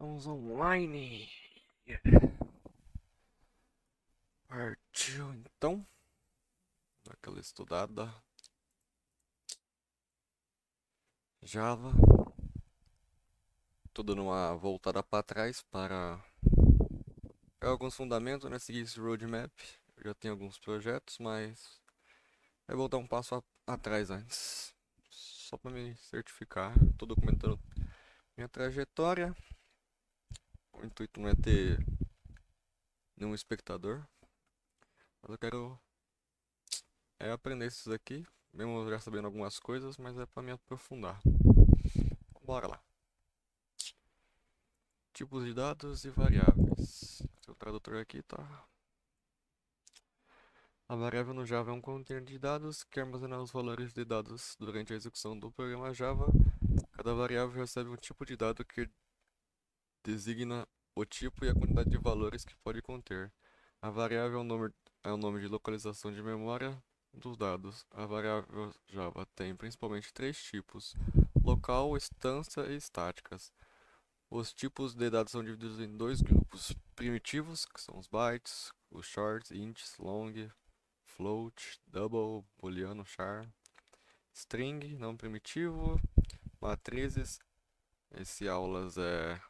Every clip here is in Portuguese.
Estamos online. Partiu então. Aquela estudada. Java. Tô dando uma voltada para trás para alguns fundamentos, né? Seguir esse roadmap. Eu já tenho alguns projetos, mas é voltar um passo atrás antes. Só para me certificar. Tô documentando minha trajetória. O intuito não é ter nenhum espectador, mas eu quero aprender esses aqui, mesmo já sabendo algumas coisas, mas é para me aprofundar. Bora lá. Tipos de dados e variáveis. Seu tradutor aqui tá. A variável no Java é um container de dados que armazena os valores de dados durante a execução do programa Java. Cada variável recebe um tipo de dado que designa o tipo e a quantidade de valores que pode conter. A variável é o nome de localização de memória dos dados. A variável Java tem principalmente três tipos: local, instância e estáticas. Os tipos de dados são divididos em dois grupos: primitivos, que são os bytes, os shorts, ints, long, float, double, booleano, char, string, não primitivo, matrizes. Esse aulas é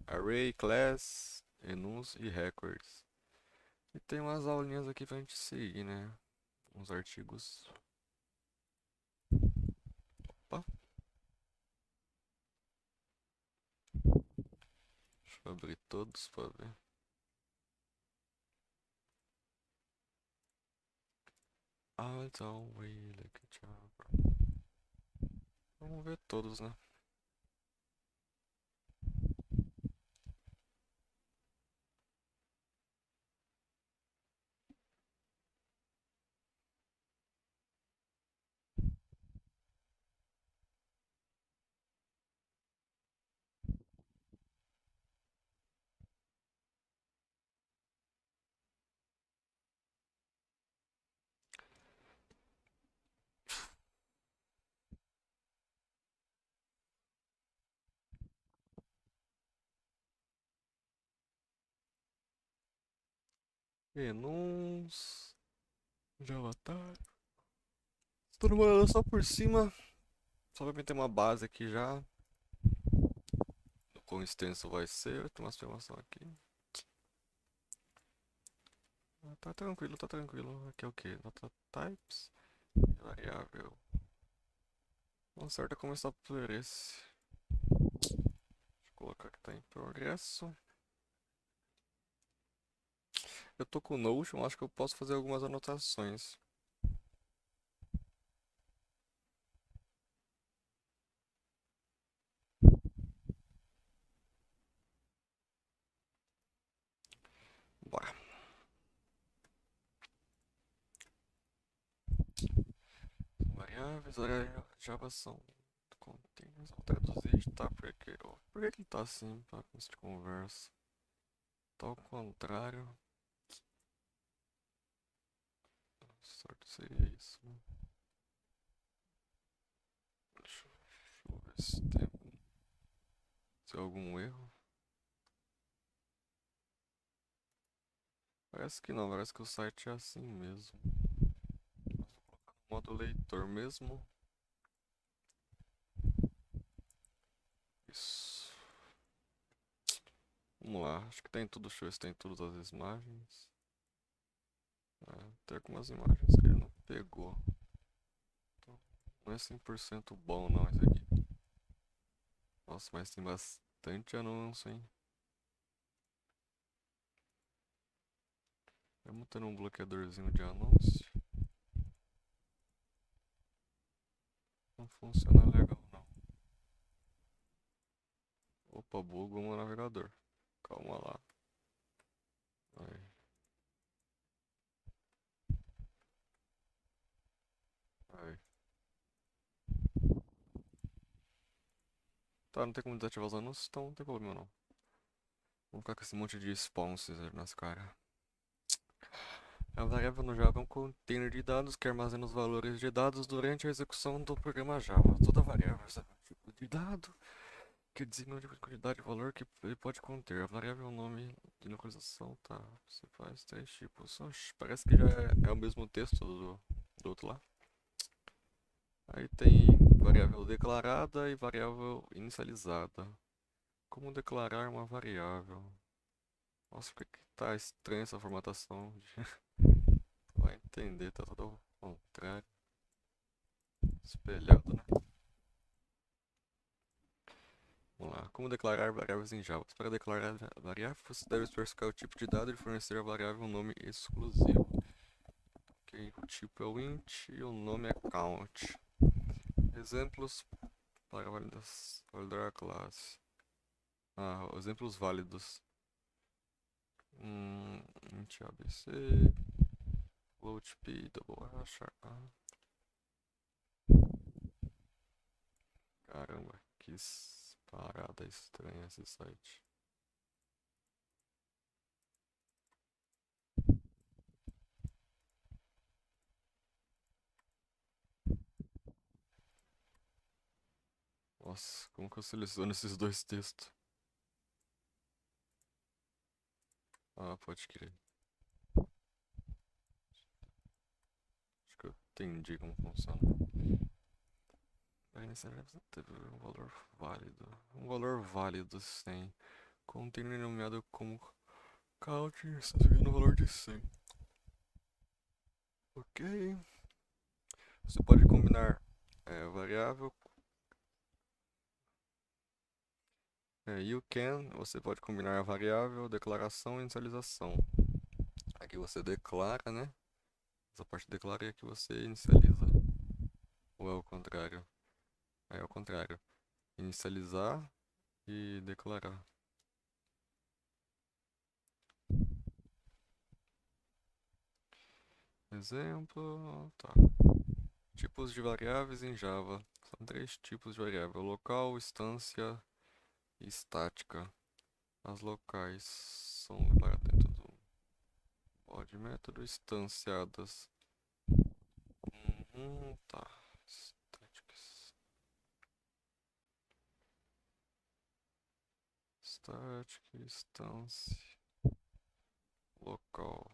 array, class, enums e records. E tem umas aulinhas aqui pra gente seguir, né? Uns artigos. Opa, deixa eu abrir todos pra ver. I don't really like Java. Vamos ver todos, né? Enums, Java tá. Tô dando uma olhada só por cima, só pra mim ter uma base aqui já. O quão extenso vai ser, tem uma informação aqui. Tá tranquilo, tá tranquilo. Aqui é o que? Data types, variável. O certo é começar por esse. Deixa eu colocar que tá em progresso. Eu tô com o Notion, acho que eu posso fazer algumas anotações. Bora. Variáveis, Java são containers. Vou traduzir, tá? Por que ele tá assim, pra começo de conversa? Tá ao contrário. Certo seria isso, né? Deixa eu ver se tem algum erro. Parece que não, parece que o site é assim mesmo. Modo leitor mesmo. Isso. Vamos lá, acho que tem tudo, deixa eu ver se tem todas as imagens. Tem algumas imagens que ele não pegou. Então, não é 100% bom não esse aqui. Nossa, mas tem bastante anúncio, hein? Vamos ter um bloqueadorzinho de anúncio. Não funciona legal não. Opa, bugou o navegador. Calma lá. Aí. Aí. Tá, não tem como desativar os anúncios, então não tem problema não. Vamos ficar com esse monte de spawns nas caras. A variável no Java é um container de dados que armazena os valores de dados durante a execução do programa Java. Toda variável é um tipo de dado que designa o tipo de quantidade de valor que ele pode conter. A variável é o nome de localização, tá. Você faz três tipos. Oxe, parece que já é o mesmo texto do outro lá. Aí tem variável declarada e variável inicializada. Como declarar uma variável? Nossa, por que tá estranha essa formatação? Vai entender, tá tudo ao contrário. Espelhado, né? Vamos lá. Como declarar variáveis em Java? Para declarar a variável, você deve especificar o tipo de dado e fornecer à variável um nome exclusivo. Ok, o tipo é o int e o nome é count. Exemplos para validar a classe. Exemplos válidos. Int ABC, float p, double hash, Caramba, que parada estranha esse site. Nossa, como que eu seleciono esses dois textos? Ah, pode crer. Acho que eu entendi como funciona. Aí nesse exemplo teve um valor válido. Um valor válido sem. Container nomeado como count está seguindo o valor de 100. Ok. Você pode combinar variável. You can, você pode combinar a variável, declaração e inicialização. Aqui você declara, né? Essa parte declara e aqui você inicializa. Ou é o contrário? É o contrário. Inicializar e declarar. Exemplo, tá. Tipos de variáveis em Java. São três tipos de variável: local, instância e estática. As locais são para dentro do body método instanciadas. Tá. Estáticas. Static, instância, local.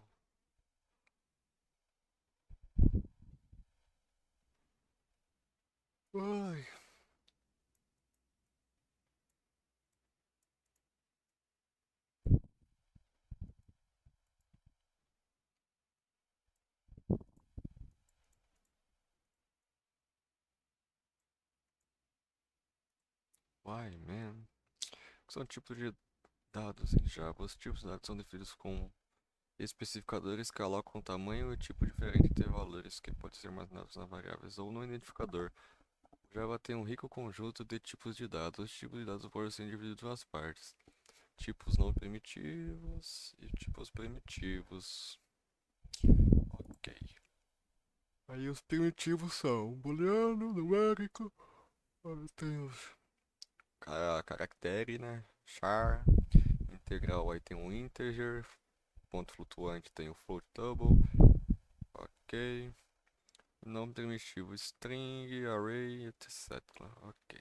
Ai. Why, man? São tipos de dados em Java. Os tipos de dados são definidos com especificadores que alocam tamanho e tipo diferente de valores que podem ser armazenados nas variáveis ou no identificador. O Java tem um rico conjunto de tipos de dados. Os tipos de dados podem ser divididos em duas partes: tipos não primitivos e tipos primitivos. Ok. Aí os primitivos são booleano, numérico, tem os caractere, né? Char, integral, aí tem um integer, ponto flutuante tem o floatable, ok. Nome primitivo, string, array, etc. Ok.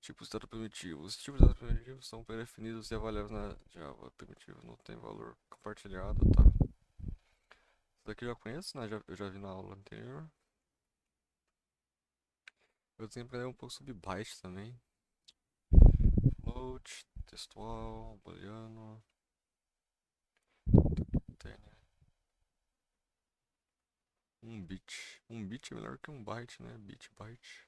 Tipos de dado primitivos. Os tipos de dado primitivos são pré-definidos e avaliados na Java. Primitivo não tem valor compartilhado, tá? Isso daqui eu já conheço, né? Eu já vi na aula anterior. Eu tenho que aprender um pouco sobre byte também. Float, textual, booleano. Tem, né? Um bit. Um bit é melhor que um byte, né? Bit, byte.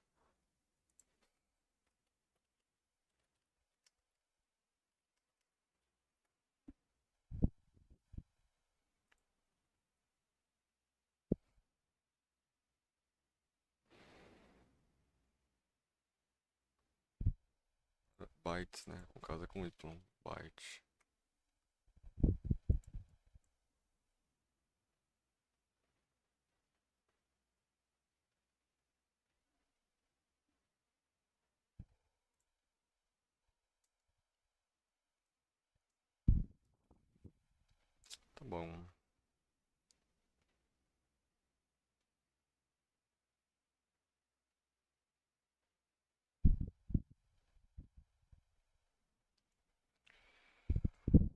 Bytes, né? No caso é com Y. Byte. Tá bom.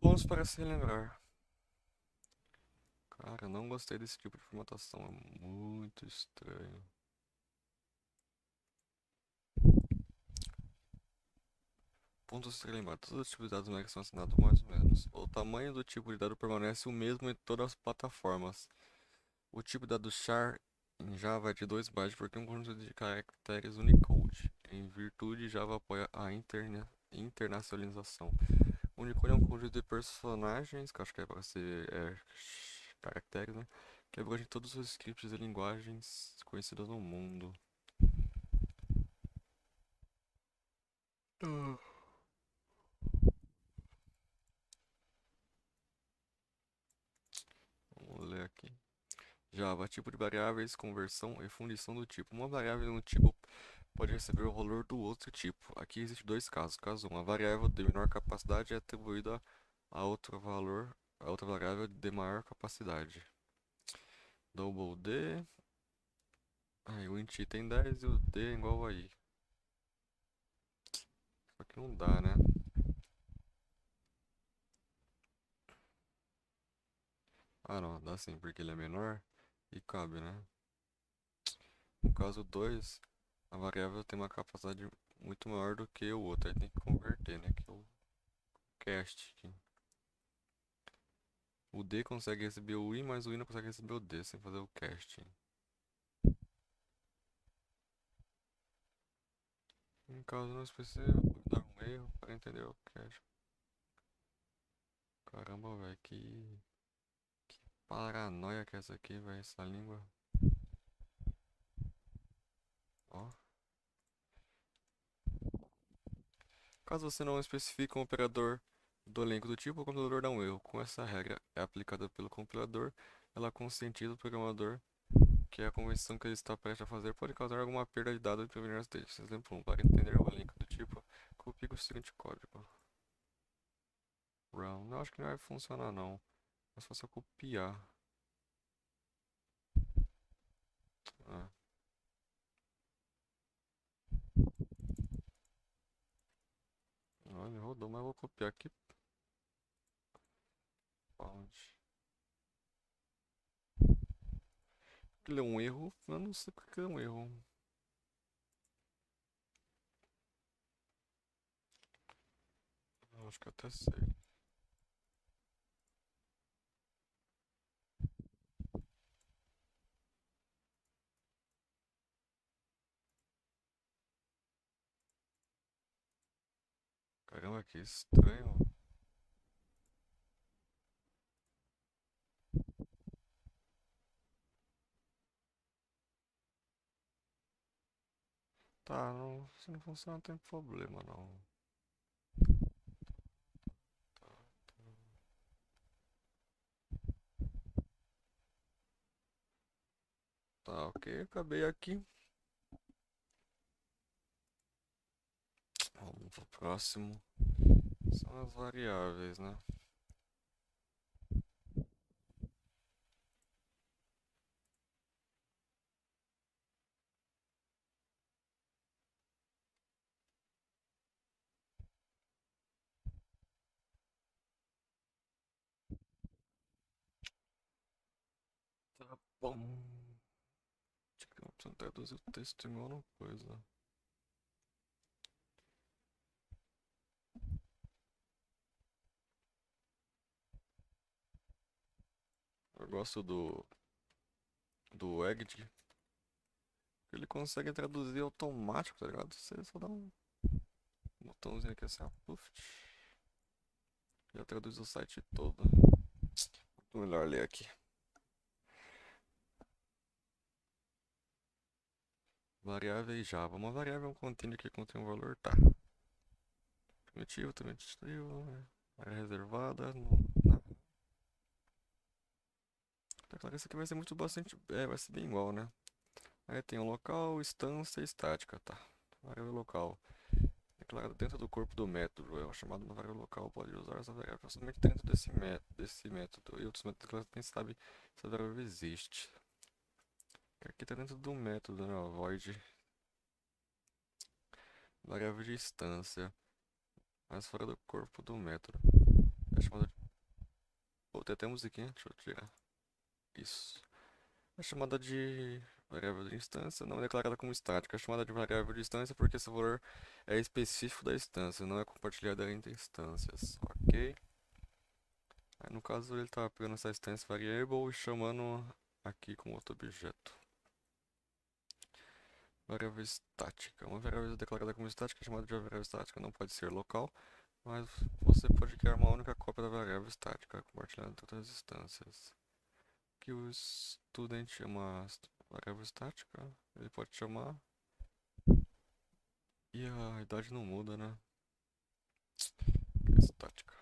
Pontos para se relembrar. Cara, não gostei desse tipo de formatação, é muito estranho. Pontos a se relembrar. Todos os tipos de dados numéricos são assinados mais ou menos. O tamanho do tipo de dado permanece o mesmo em todas as plataformas. O tipo de dado char em Java é de 2 bytes porque é um conjunto de caracteres Unicode. Em virtude, Java apoia a internacionalização. Unicode é um conjunto de personagens, que acho que é para ser caracteres, né? Que abrange todos os scripts e linguagens conhecidas no mundo. Ah, vamos ler aqui. Java, tipo de variáveis, conversão e fundição do tipo. Uma variável de um tipo pode receber o valor do outro tipo. Aqui existem dois casos. Caso 1, a variável de menor capacidade é atribuída a outro valor, a outra variável de maior capacidade. Double D. Aí o int tem 10 e o D é igual a I. Só que não dá, né? Ah não, dá sim, porque ele é menor e cabe, né? No caso 2, a variável tem uma capacidade muito maior do que o outro. Aí tem que converter, né? Que é o cast aqui. O D consegue receber o I, mas o I não consegue receber o D sem fazer o casting. Em caso não específico, vou dar um erro para entender o cast. Caramba, velho, que paranoia que é essa aqui, velho, essa língua. Ó. Caso você não especifique um operador do elenco do tipo, o compilador dá um erro. Com essa regra é aplicada pelo compilador, ela conscientiza o programador que a convenção que ele está prestes a fazer pode causar alguma perda de dados e prevenir acidentes. Exemplo 1. Para entender o elenco do tipo, copie o seguinte código. Run. Não, acho que não vai funcionar não. É só se eu copiar. Ah, olha, rodou, mas eu vou copiar aqui. Found. Ele é um erro, eu não sei porque é um erro. Eu acho que eu até sei. Caramba, que estranho. Tá, não, se não funciona não tem problema não. Tá, tá, ok, acabei aqui. Vamos pro próximo. São as variáveis, né? Tá bom. Tinha que opção de traduzir o texto em alguma coisa. Eu gosto do Egg, ele consegue traduzir automático, tá ligado? Você só dá um botãozinho aqui assim, ó, puf, já traduz o site todo. Vou melhor ler aqui. Variável Java. Uma variável é um container que contém um valor, tá. Primitivo, primitivo, né? Área reservada, não. Tá claro que isso aqui vai ser muito bastante, vai ser bem igual, né? Aí tem o local, instância e estática, tá. Variável local. Declarada dentro do corpo do método, é o chamado uma variável local, pode usar essa variável somente dentro desse método. E outros métodos que nem sabe se a variável existe. Aqui tá dentro do método, né? O void. Variável de instância. Mas fora do corpo do método. É chamada de... Pô, tem até musiquinha, deixa eu tirar. Isso. É chamada de variável de instância, não é declarada como estática. É chamada de variável de instância porque esse valor é específico da instância, não é compartilhado entre instâncias. Ok? Aí, no caso, ele está pegando essa instância variable e chamando aqui com outro objeto. Variável estática. Uma variável declarada como estática é chamada de variável estática. Não pode ser local, mas você pode criar uma única cópia da variável estática, compartilhando entre outras instâncias. Que o student chama variável estática, ele pode chamar. E a idade não muda, né? Estática.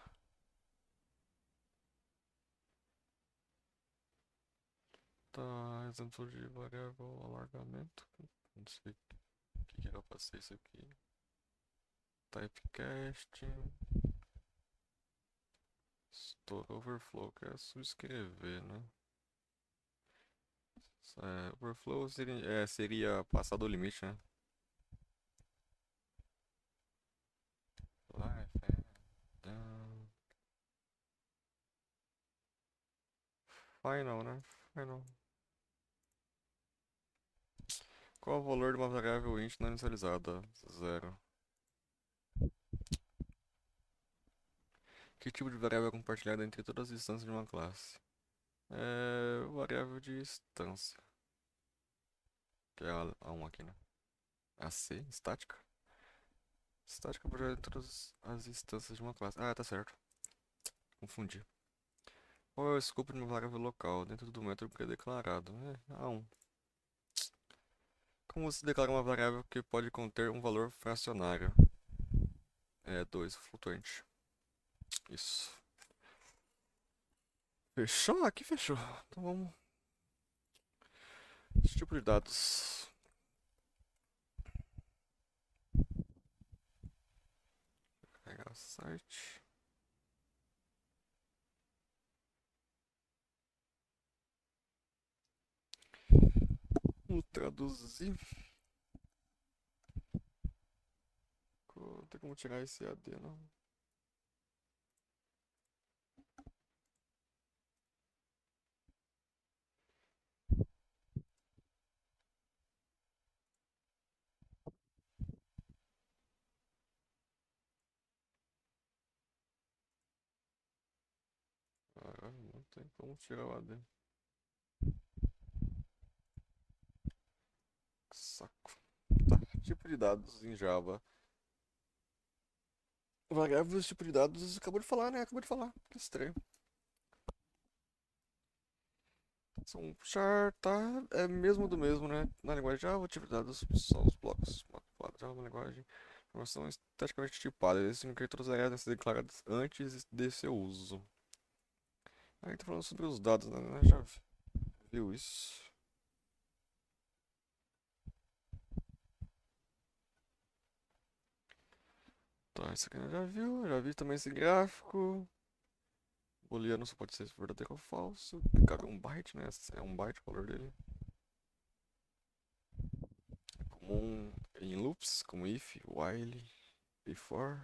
Tá, exemplo de variável alargamento. Não sei o que era pra ser isso aqui. Typecasting. Store overflow, que é subscrever, né? Overflow seria passar do limite, né? Life and down. Final, né? Final. Qual o valor de uma variável int não inicializada? Zero. Que tipo de variável é compartilhada entre todas as instâncias de uma classe? É variável de instância. Que é a 1 aqui, né? A C, estática. Estática é compartilhada entre todas as instâncias de uma classe. Ah, tá certo. Confundi. Qual é o escopo de uma variável local dentro do método que é declarado? É A1. Como se declara uma variável que pode conter um valor fracionário? É 2, flutuante. Isso. Fechou? Aqui fechou. Então vamos. Esse tipo de dados. Pegar o site. Vamos traduzir. Não tem como tirar esse AD, não. Caralho, não tem como tirar o AD. Saco. Tá. Tipo de dados em Java. Variáveis, tipo de dados, acabou de falar, né? Acabou de falar. Que estranho. São char, tá? É mesmo do mesmo, né? Na linguagem Java, tipo de dados são os blocos. Java é uma linguagem de informação esteticamente tipada. Eles significam que todas as áreas devem ser declaradas antes de seu uso. Aí tá falando sobre os dados, né? Já viu isso. Tá, isso aqui eu já viu. Já vi também esse gráfico. Booleano só pode ser verdadeiro ou falso. Cabe um byte, né? É um byte o valor dele. Comum em loops, como if, while, before.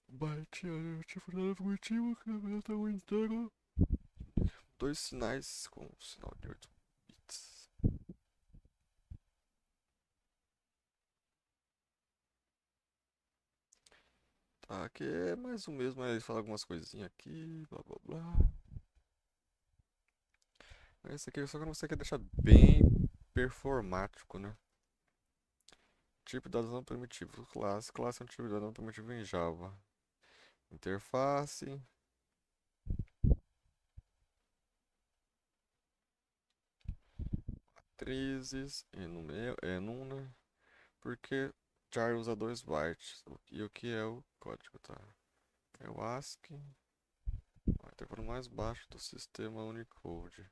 Byte é o tipo de dado primitivo que representa um inteiro. Dois sinais com sinal de 8 bits. Tá, aqui é mais o mesmo, ele fala algumas coisinhas aqui, blá blá blá. Esse aqui só que você quer deixar bem performático, né? Tipo de dados não primitivo, classe é um tipo de dado não primitivo em Java. Interface, matrizes, enum, né? Porque char usa 2 bytes. E o que é o código, tá? É o ASCII. Vai ter para o mais baixo do sistema Unicode.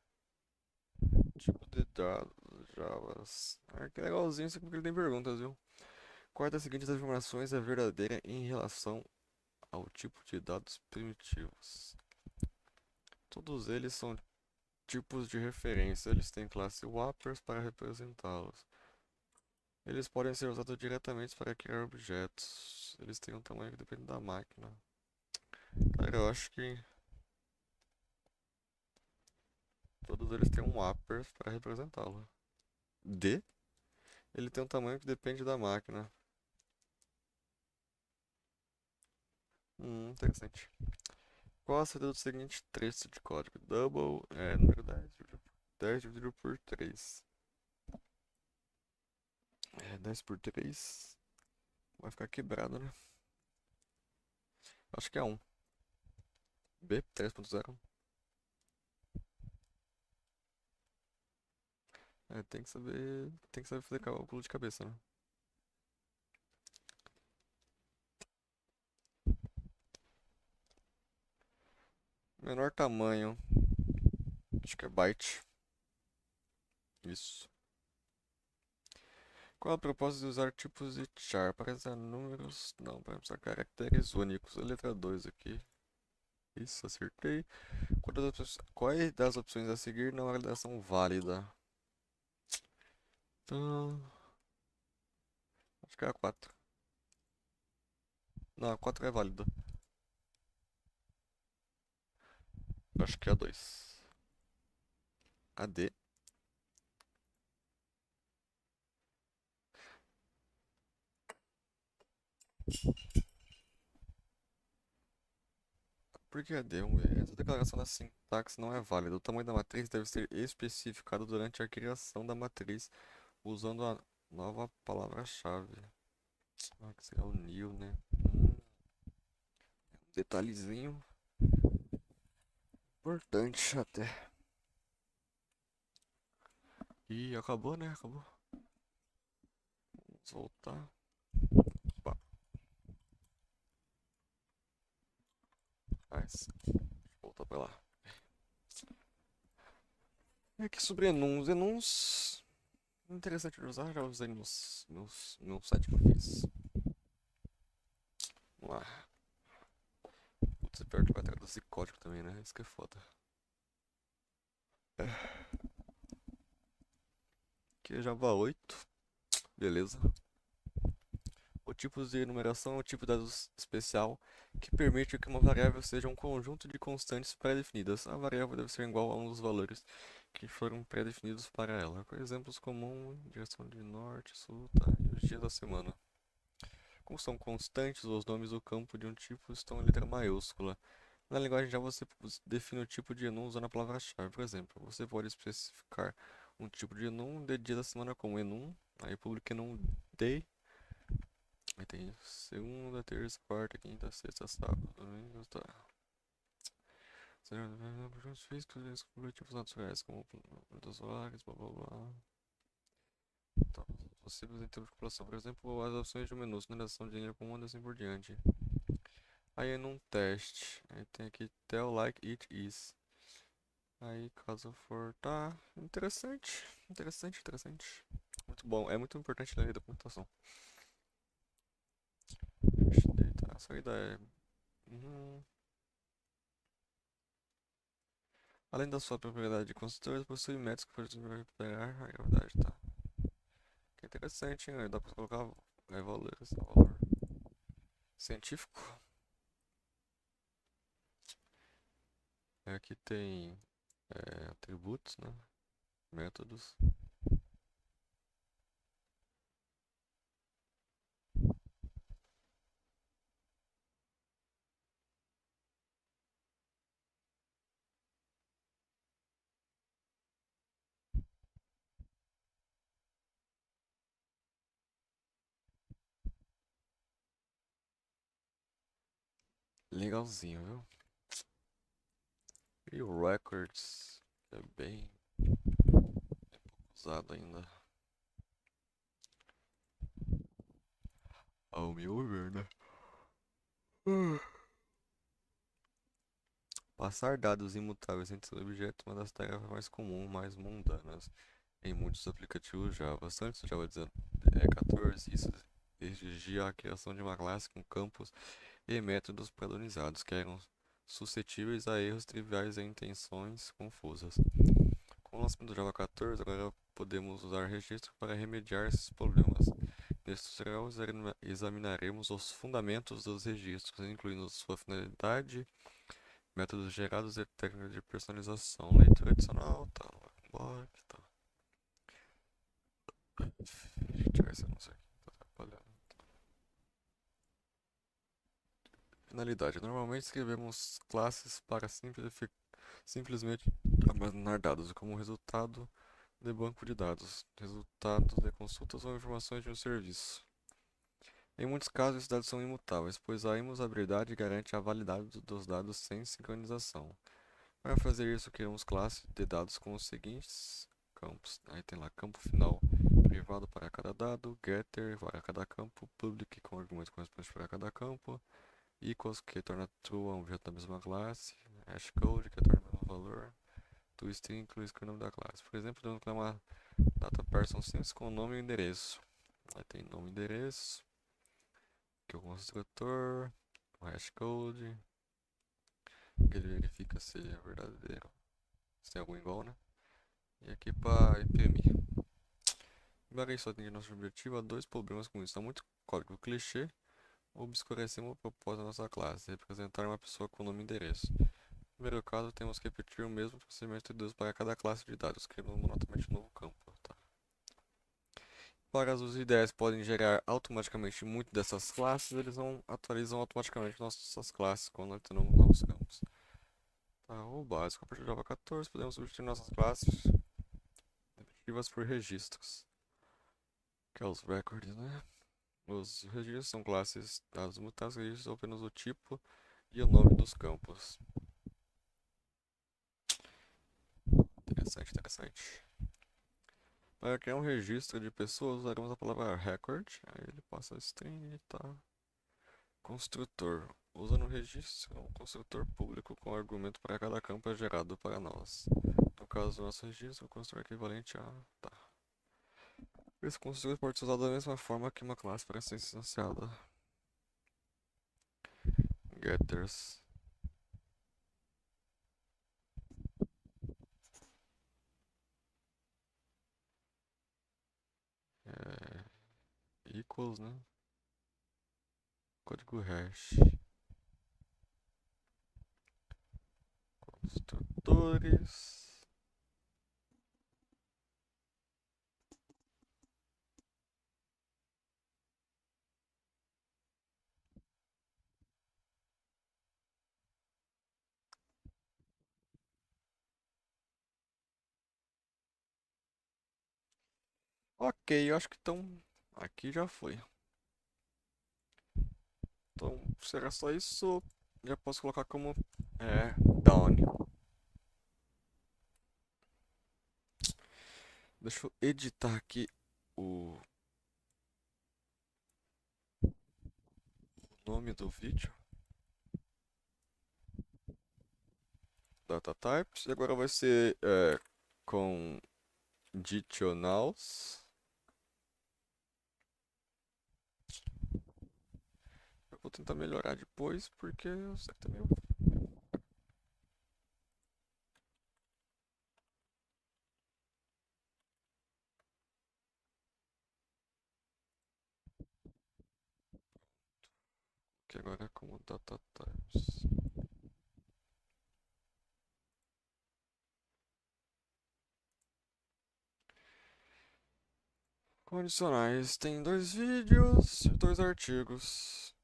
Tipo de dados, Java. Ah, que legalzinho isso aqui porque ele tem perguntas, viu? Qual das seguintes afirmações é verdadeira em relação ao tipo de dados primitivos? Todos eles são tipos de referência. Eles têm classe wrappers para representá-los. Eles podem ser usados diretamente para criar objetos. Eles têm um tamanho que depende da máquina. Cara, eu acho que todos eles têm um upper para representá-lo. D, ele tem um tamanho que depende da máquina. Interessante. Qual seria o seguinte trecho de código? Double é número 10 dividido por 3. 10 por 3 vai ficar quebrado, né? Acho que é 1. B, 3.0. Tem que saber fazer cálculo de cabeça, né? Menor tamanho, acho que é byte. Isso. Qual a proposta de usar tipos de char para usar números? Não, para usar caracteres únicos. A letra 2 aqui. Isso, acertei. Quais das opções a seguir não é validação válida? Então, acho que é a 4. Não, a 4 é válida. Acho que é a 2. A D. Por que a D? Vamos ver. Essa declaração da sintaxe não é válida. O tamanho da matriz deve ser especificado durante a criação da matriz usando a nova palavra-chave. Ah, que será o new, né? Detalhezinho importante até. E acabou, né? Acabou. Vamos voltar. Opa, mas voltar pra lá. É que sobre enums. Enums. Interessante de usar, já usei no site que eu fiz. Vamos lá. Putz, é pior que vai traduzir código também, né? Isso que é foda. Aqui é Java 8. Beleza. O tipo de enumeração é o tipo de dados especial que permite que uma variável seja um conjunto de constantes pré-definidas. A variável deve ser igual a um dos valores que foram pré-definidos para ela. Com exemplos comuns, direção de norte, sul, tá, e os dias da semana. Como são constantes, os nomes do campo de um tipo estão em letra maiúscula. Na linguagem Java você define o tipo de enum usando a palavra-chave. Por exemplo, você pode especificar um tipo de enum de dia da semana como enum, aí publica enum day. Aí tem segunda, terça, quarta, quinta, sexta, sábado, domingo, tá. Projetos físicos e coletivos naturais, como plantas solares, blá blá blá. Então, possíveis em termos de calculação, por exemplo, as opções de menus, numeração de linha comum e assim por diante. Aí é num teste, aí tem aqui tell like it is. Aí caso for, tá, interessante, interessante, interessante. Muito bom, é muito importante ler a documentação. Data, essa aí é. Uhum. Além da sua propriedade de construtores, possui métodos que podem recuperar a gravidade, tá? Que interessante, hein? Dá pra colocar valor científico. Aqui tem atributos, né? Métodos. Legalzinho, viu? E o records, que é bem usado ainda. Ao meu ver, né? Passar dados imutáveis entre objetos é uma das tarefas mais comuns, mais mundanas em muitos aplicativos Java. Antes do Java 14, isso exigia a criação de uma classe com campos e métodos padronizados, que eram suscetíveis a erros triviais e intenções confusas. Com o lançamento do Java 14, agora podemos usar registro para remediar esses problemas. neste tutorial examinaremos os fundamentos dos registros, incluindo sua finalidade, métodos gerados e técnicas de personalização. Leitura adicional, tá, bora, tá. Deixa eu tirar esse anúncio aqui, tá atrapalhando. Finalidade. Normalmente escrevemos classes para simplesmente armazenar dados, como resultado de banco de dados, resultados de consultas ou informações de um serviço. Em muitos casos, esses dados são imutáveis, pois a imutabilidade garante a validade dos dados sem sincronização. Para fazer isso, criamos classes de dados com os seguintes campos. Aí tem lá campo final privado para cada dado, getter para cada campo, public com argumento correspondente para cada campo, equals que torna true um objeto da mesma classe, hashcode que torna o mesmo valor, toString inclui o nome da classe. Por exemplo, podemos criar uma data person simples com nome e endereço. Aí tem nome e endereço, que é o construtor, o hashcode, que ele verifica se é verdadeiro, se tem algum igual, né? E aqui para imprimir. Embora isso atenda nosso objetivo, há dois problemas com isso. Há muito código clichê, obscurecemos o propósito da nossa classe, representar uma pessoa com nome e endereço. No primeiro caso, temos que repetir o mesmo procedimento de Deus para cada classe de dados, criando monotamente um novo campo. Tá? Para os IDEs podem gerar automaticamente muito dessas classes, eles atualizam automaticamente nossas classes quando adicionamos novos campos. Tá, o básico, a partir de Java 14, podemos substituir nossas classes repetitivas por registros, que é os records, né? Os registros são classes dados mutáveis, registros são apenas o tipo e o nome dos campos. Interessante, interessante. Para criar um registro de pessoas, usaremos a palavra record, aí ele passa string e tá. Construtor. Usando o registro, um construtor público com argumento para cada campo é gerado para nós. No caso do nosso registro, o construtor é equivalente a tá. Esse construtor pode ser usado da mesma forma que uma classe para ser instanciada. Getters. Equals, né? Código hash. Construtores. Ok, eu acho que então aqui já foi. Então será só isso. Já posso colocar como down. Deixa eu editar aqui o nome do vídeo. Data types. E agora vai ser com conditionals. Eu vou tentar melhorar depois porque eu sei que tá meio. Que agora é como data types. Condicionais. Tem 2 vídeos e 2 artigos.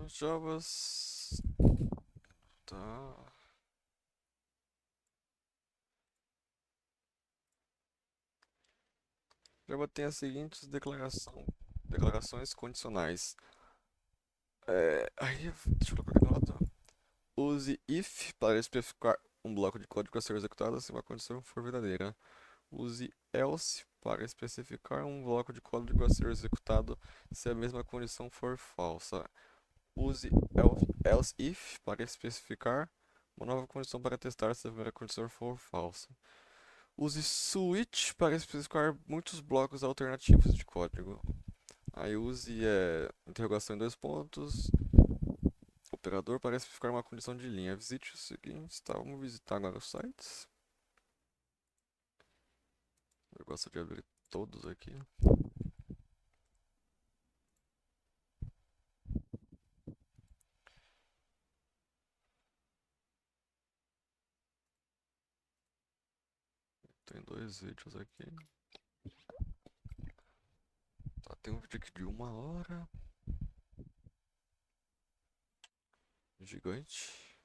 Javas. Tá. Java tem as seguintes declarações condicionais. Aí, deixa eu colocar aqui no lado. Use if para especificar um bloco de código a ser executado se uma condição for verdadeira. Use else para especificar um bloco de código a ser executado se a mesma condição for falsa. Use else if para especificar uma nova condição para testar se a primeira condição for falsa. Use switch para especificar muitos blocos alternativos de código. Aí use interrogação em dois pontos. Operador parece ficar uma condição de linha. Visite o seguinte, tá? Vamos visitar agora os sites. Eu gosto de abrir todos aqui. Tem dois vídeos aqui. Tá, tem um vídeo aqui de 1 hora. Gigante.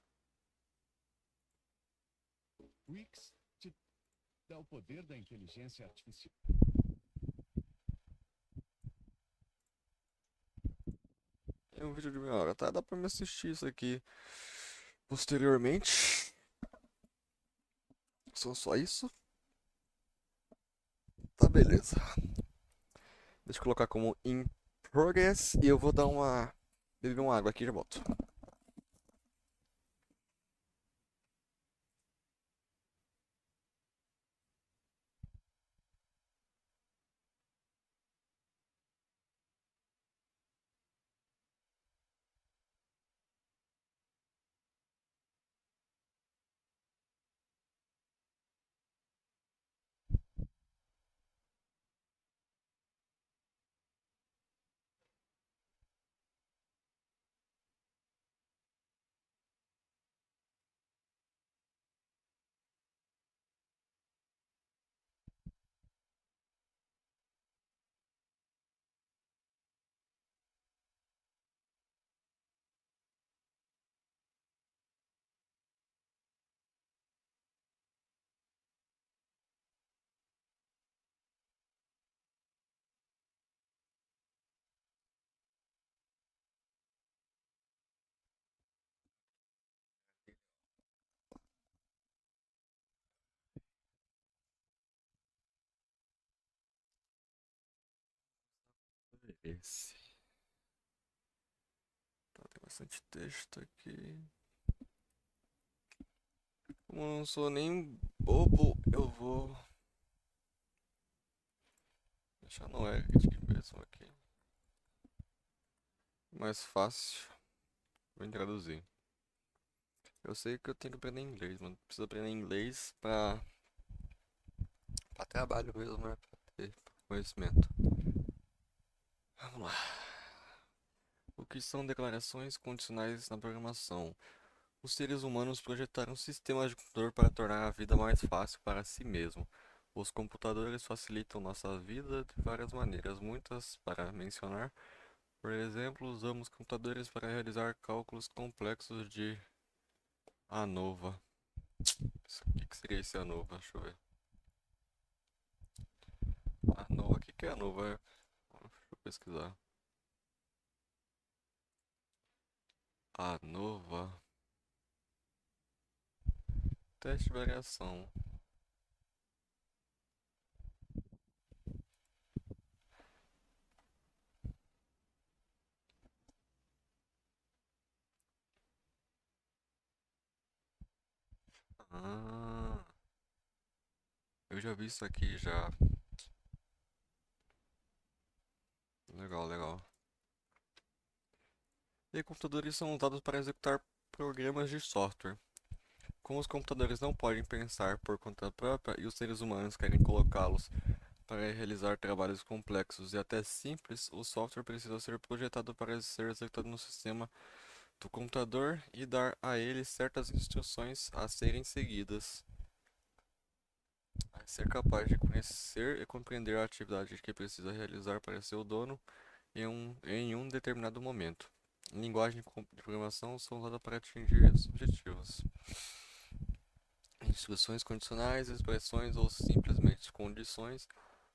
Wix te dá o poder da inteligência artificial. Tem um vídeo de 1 hora, tá? Dá pra me assistir isso aqui posteriormente. Só isso? Tá, beleza. Deixa eu colocar como in progress e eu vou dar uma... beber uma água aqui e já volto. Esse. Tá, tem bastante texto aqui. Como eu não sou nem bobo, eu vou deixar no edit mesmo aqui. Mais fácil. Vou introduzir. Eu sei que eu tenho que aprender inglês, mano. Preciso aprender inglês pra trabalho mesmo, né? Pra ter conhecimento. Vamos lá. O que são declarações condicionais na programação? Os seres humanos projetaram sistemas de computador para tornar a vida mais fácil para si mesmo. Os computadores facilitam nossa vida de várias maneiras, muitas para mencionar. Por exemplo, usamos computadores para realizar cálculos complexos de ANOVA. O que seria esse ANOVA? Deixa eu ver. ANOVA, o que é ANOVA? Deixa eu pesquisar. ANOVA. Teste de variação. Ah, eu já vi isso aqui já. Legal, legal. E computadores são usados para executar programas de software. Como os computadores não podem pensar por conta própria e os seres humanos querem colocá-los para realizar trabalhos complexos e até simples, o software precisa ser projetado para ser executado no sistema do computador e dar a ele certas instruções a serem seguidas. Ser capaz de conhecer e compreender a atividade que precisa realizar para seu dono em um determinado momento. Linguagem de programação são usadas para atingir esses objetivos. Instruções condicionais, expressões ou simplesmente condições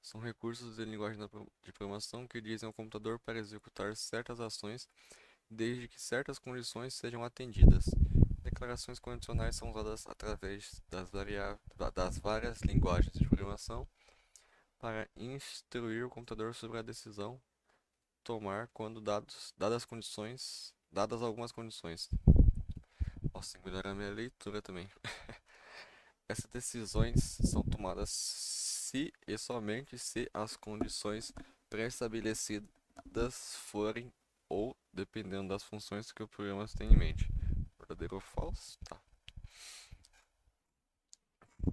são recursos de linguagem de programação que dizem ao computador para executar certas ações desde que certas condições sejam atendidas. Declarações condicionais são usadas através das várias linguagens de programação para instruir o computador sobre a decisão tomar quando dadas algumas condições. Nossa, tem que melhorar minha leitura também. Essas decisões são tomadas se e somente se as condições pré-estabelecidas forem ou dependendo das funções que o programa tem em mente. Verdadeiro ou falso? Tá.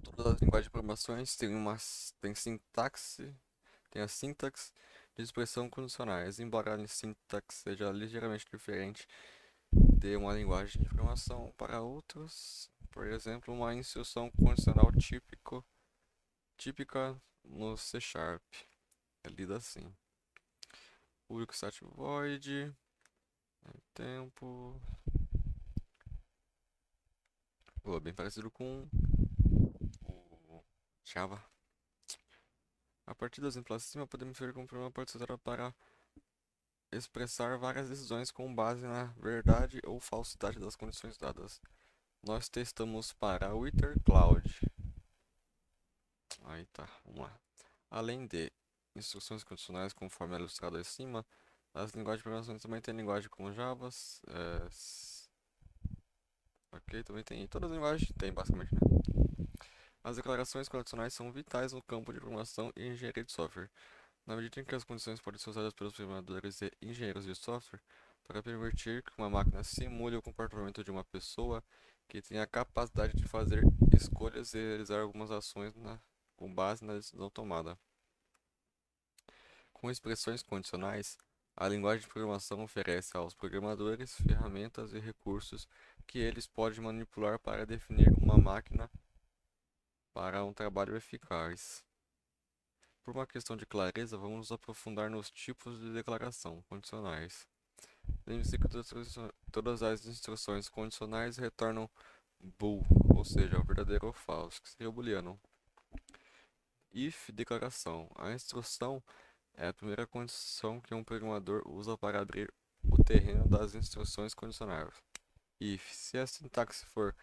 Todas as linguagens de programações têm a sintaxe de expressão condicionais, embora a sintaxe seja ligeiramente diferente de uma linguagem de programação para outras. Por exemplo, uma instrução condicional típica no C Sharp. É lida assim. Público static void, tempo. Bem parecido com o Java. A partir do exemplo acima, podemos ver como o programa pode ser usado para expressar várias decisões com base na verdade ou falsidade das condições dadas. Nós testamos para o Cloud. Aí tá, vamos lá. Além de instruções condicionais, conforme é ilustrado acima, as linguagens de programação também têm linguagem como Java. Ok, também tem. Todas as linguagens tem, basicamente, né? As declarações condicionais são vitais no campo de programação e engenharia de software. Na medida em que as condições podem ser usadas pelos programadores e engenheiros de software para permitir que uma máquina simule o comportamento de uma pessoa que tem a capacidade de fazer escolhas e realizar algumas ações com base na decisão tomada. Com expressões condicionais, a linguagem de programação oferece aos programadores ferramentas e recursos que eles podem manipular para definir uma máquina para um trabalho eficaz. Por uma questão de clareza, vamos nos aprofundar nos tipos de declaração condicionais. Lembre-se que todas as instruções condicionais retornam bool, ou seja, o verdadeiro ou falso, que seria o booleano. If declaração. A instrução é a primeira condição que um programador usa para abrir o terreno das instruções condicionais. If, se a sintaxe for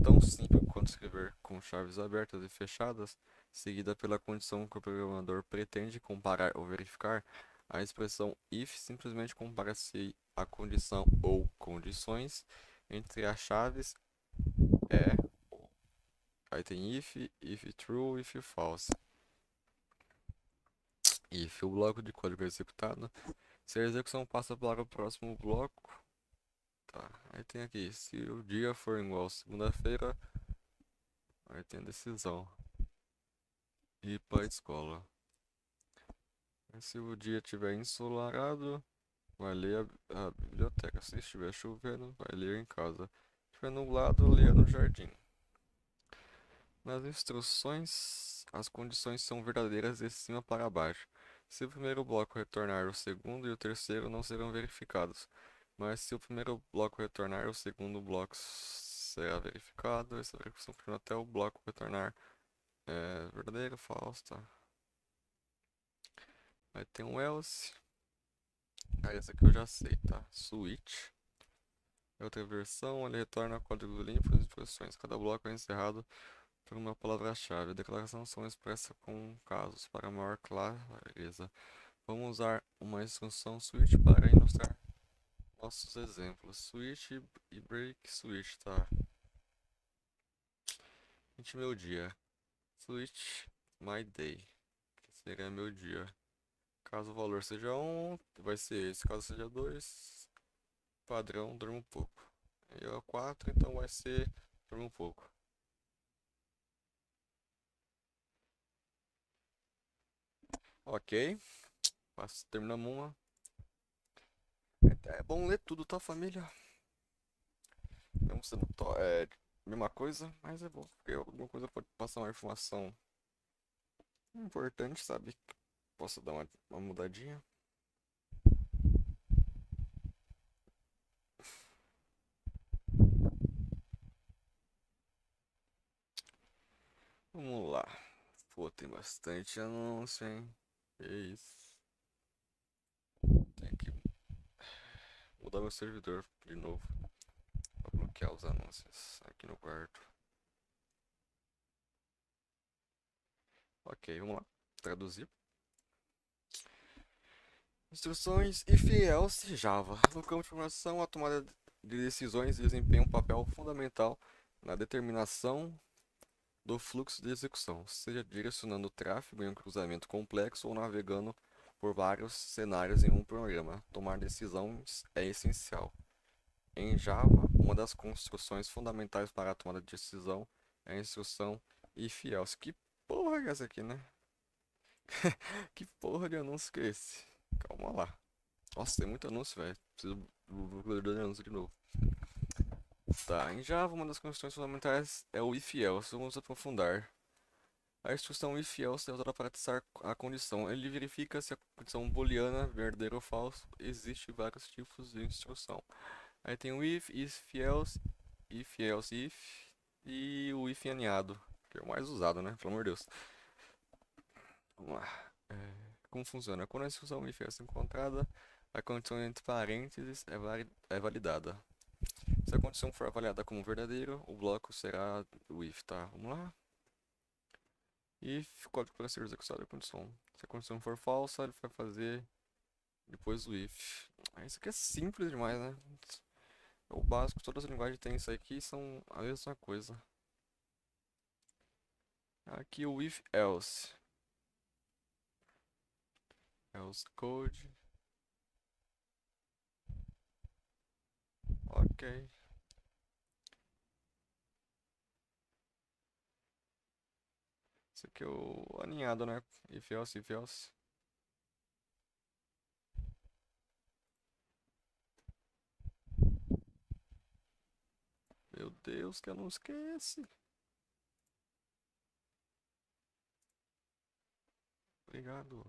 tão simples quanto escrever com chaves abertas e fechadas, seguida pela condição que o programador pretende comparar ou verificar, a expressão if simplesmente compara-se a condição ou condições entre as chaves é. Aí tem if true, if false. If o bloco de código é executado, se a execução passa para o próximo bloco. Tá, aí tem aqui, se o dia for igual a segunda-feira, aí tem a decisão. Ir para a escola. Se o dia estiver ensolarado, vai ler a biblioteca. Se estiver chovendo, vai ler em casa. Se estiver nublado, leia no jardim. Nas instruções, as condições são verdadeiras de cima para baixo. Se o primeiro bloco retornar, o segundo e o terceiro não serão verificados. Mas se o primeiro bloco retornar, o segundo bloco será verificado. Essa verificação continua até o bloco retornar verdadeiro ou falso, tá? Aí tem um else. Aí essa aqui eu já sei, tá? Switch. É outra versão, ele retorna código limpo e instruções. Cada bloco é encerrado por uma palavra-chave. A declaração são expressas com casos para maior clareza. Vamos usar uma instrução switch para ilustrar nossos exemplos. Switch e break switch, tá? Gente, meu dia. Switch my day, que seria meu dia. Caso o valor seja 1, vai ser esse. Caso seja 2, padrão, durma um pouco. E é 4, então vai ser durma um pouco. Ok, terminamos uma. É bom ler tudo, tá, família? Mesmo sendo mesma coisa, mas é bom, porque alguma coisa pode passar uma informação importante, sabe? Posso dar uma mudadinha. Vamos lá. Pô, tem bastante anúncio, hein? Que isso. Tem que mudar meu servidor de novo pra bloquear os anúncios aqui no quarto. Ok, vamos lá. Traduzir. Instruções if else Java. No campo de programação, a tomada de decisões desempenha um papel fundamental na determinação do fluxo de execução, seja direcionando o tráfego em um cruzamento complexo ou navegando por vários cenários em um programa. Tomar decisões é essencial. Em Java, uma das construções fundamentais para a tomada de decisão é a instrução if-else. Que porra é essa aqui, né? Que porra de anúncio que é esse? Calma lá. Nossa, tem muito anúncio, velho. Preciso do anúncio de novo. Tá, em Java, uma das construções fundamentais é o if-else. Vamos aprofundar. A instrução if-else é usada para testar a condição. Ele verifica se a condição booleana, verdadeiro ou falso. Existem vários tipos de instrução. Aí tem o if-else if e o if aninhado, que é o mais usado, né? Pelo amor de Deus. Vamos lá. Como funciona? Quando a instrução if-else é encontrada, a condição entre parênteses é validada. Se a condição for avaliada como verdadeiro, o bloco será o if, tá? Vamos lá. If, código para ser executado a condição. Se a condição for falsa, ele vai fazer depois o if. Isso aqui é simples demais, né? É o básico, todas as linguagens têm isso aqui, são a mesma coisa. Aqui o if else. Else code. Ok. Esse aqui é o aninhado, né? If else, if else. Meu Deus, que eu não esquece. Obrigado.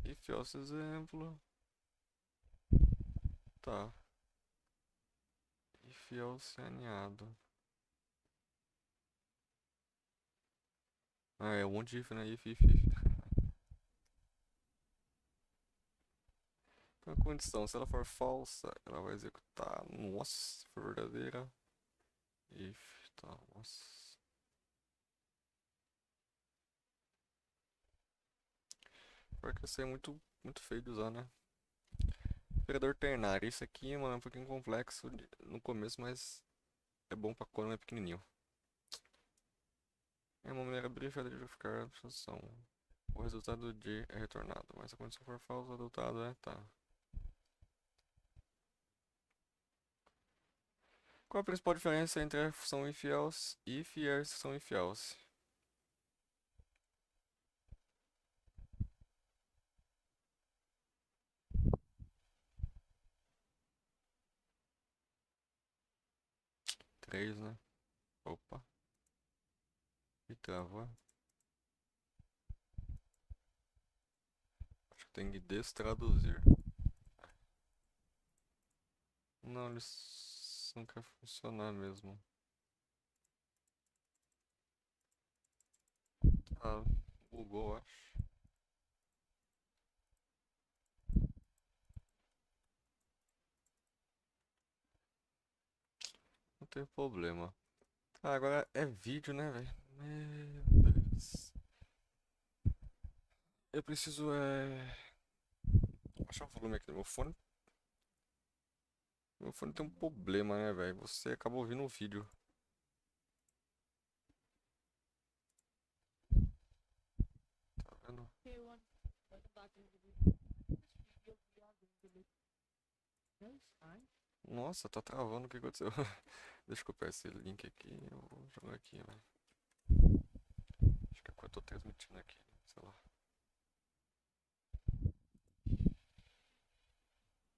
If else exemplo. Tá. If else aninhado. Ah, é um monte de if, né? If. Então a condição, se ela for falsa, ela vai executar. Nossa, se for verdadeira. If, tá, nossa. Porque isso é muito feio de usar, né? Operador ternário. Isso aqui, mano, é um pouquinho complexo no começo, mas é bom pra quando é pequenininho. É uma maneira abreviada de verificar a abstração. O resultado de é retornado, mas se a condição for falsa, o resultado é tá. Qual a principal diferença entre a função if-else e a instrução if-else? Três, né? Opa, e travou. Acho que tem que destraduzir. Não, eles não quer funcionar mesmo. Ah, bugou, acho. Não tem problema. Ah, agora é vídeo, né, velho? Meu Deus. Eu preciso, achar o volume aqui do meu fone. Meu fone tem um problema, né, velho? Você acaba ouvindo o vídeo. Tá vendo? Nossa, tá travando. O que aconteceu? Deixa eu copiar esse link aqui. Eu vou jogar aqui, velho. Acho que é o que eu tô transmitindo aqui. Sei lá.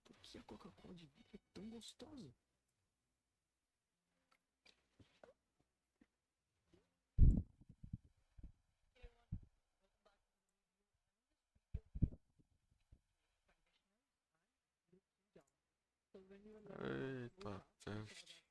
Por que a Coca-Cola de vidro é tão gostosa? Eita, teste.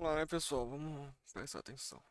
Vamos lá, né, pessoal? Vamos prestar atenção.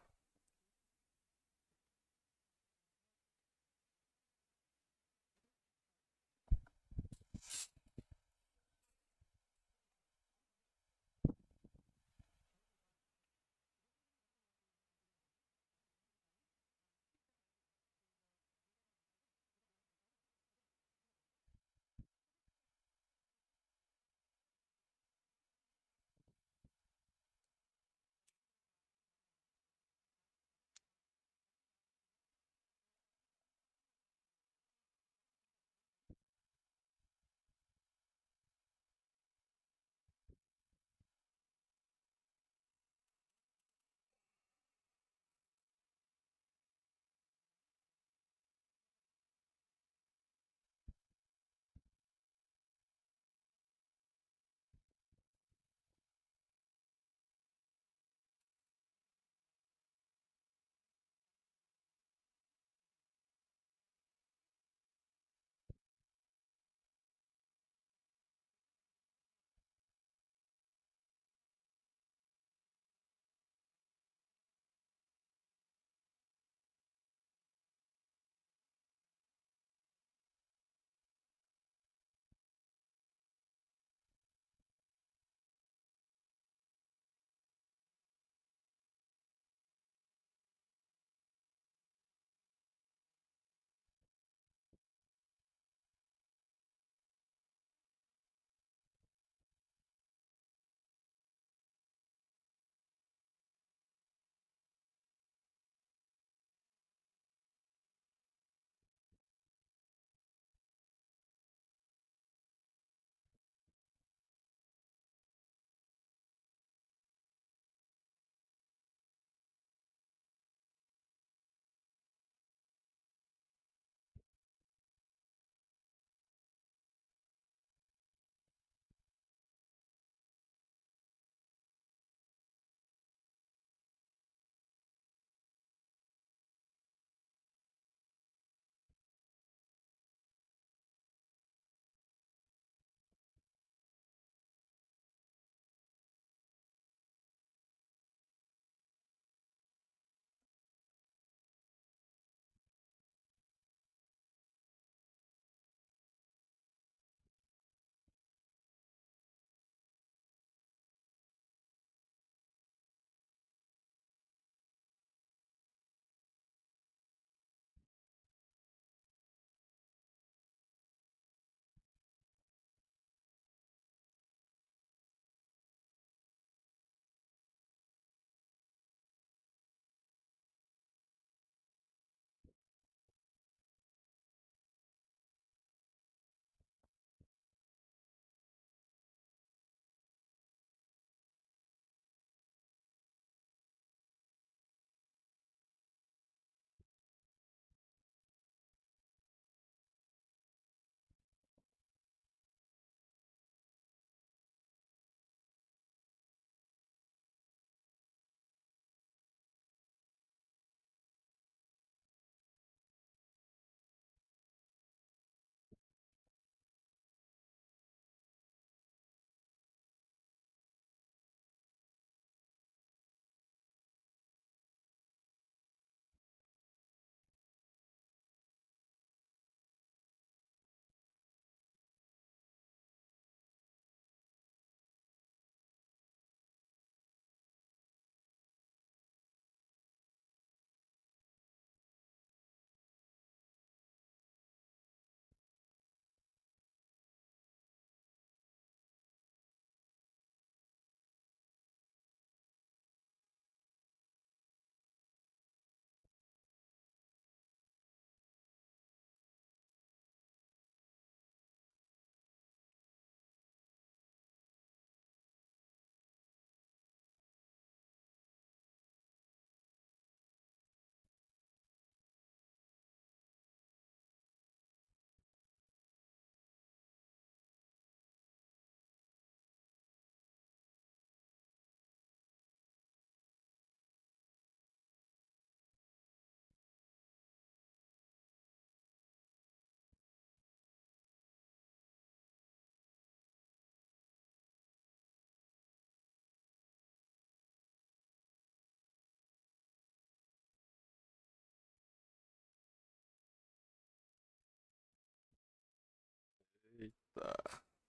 Tá.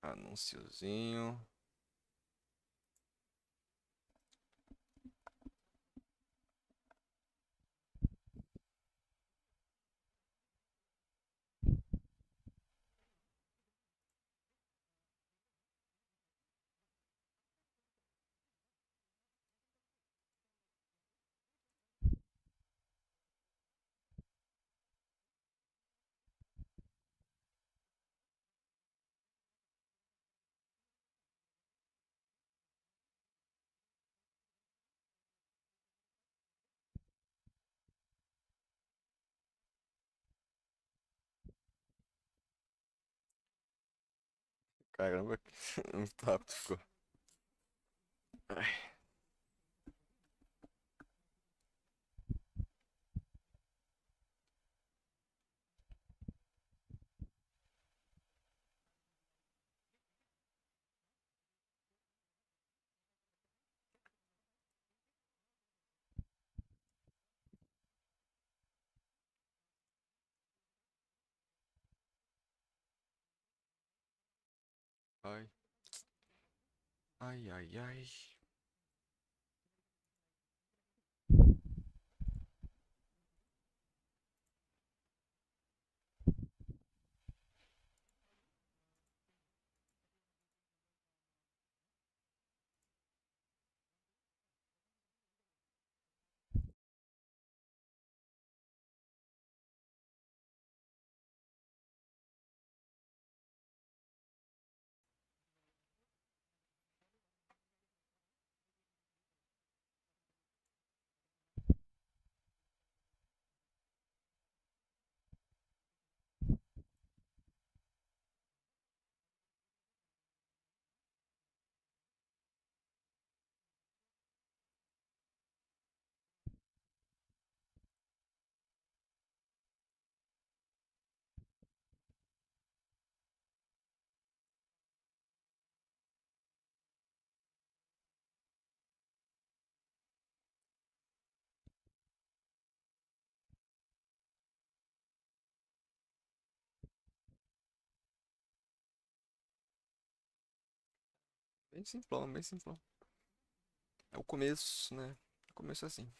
Anunciozinho. Caramba, muito rápido ficou. Ai, ai, ai, ai, ai. Bem simplão, bem simplão. É o começo, né? O começo é assim.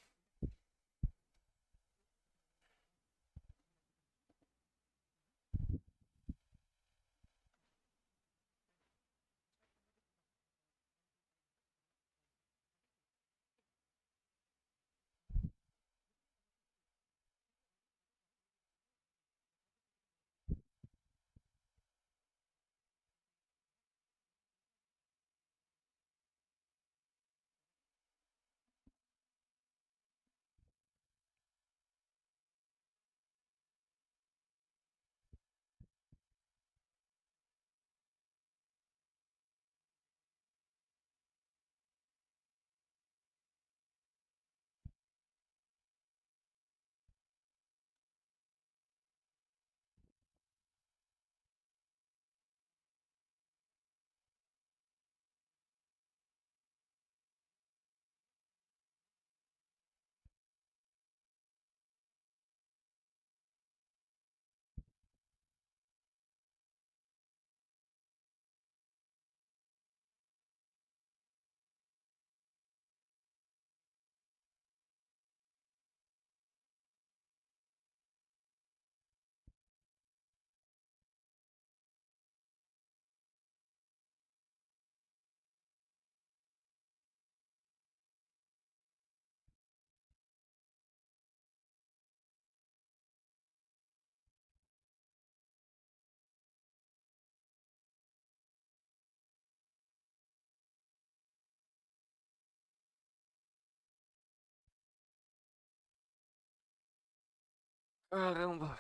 Caramba.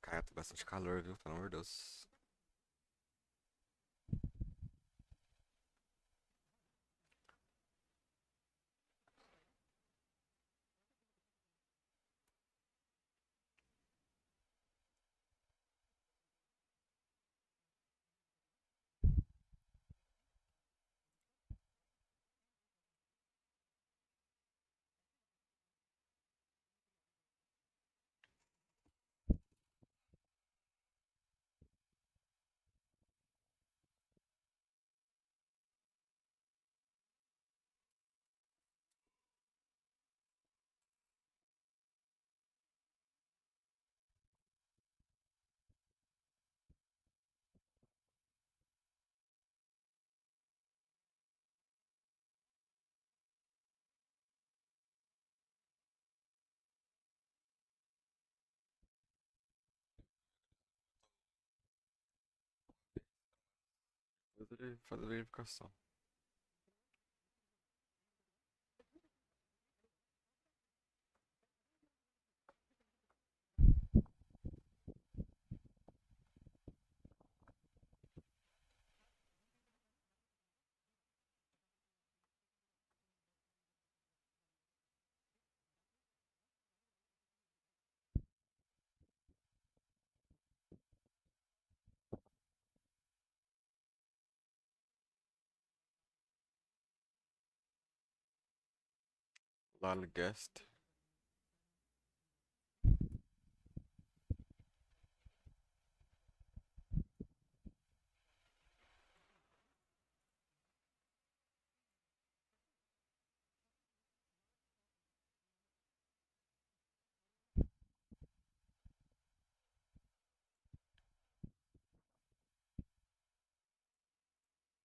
Cara, tá bastante calor, viu? Pelo amor de Deus. Antes de fazer a verificação. Lalgast.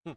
Hum.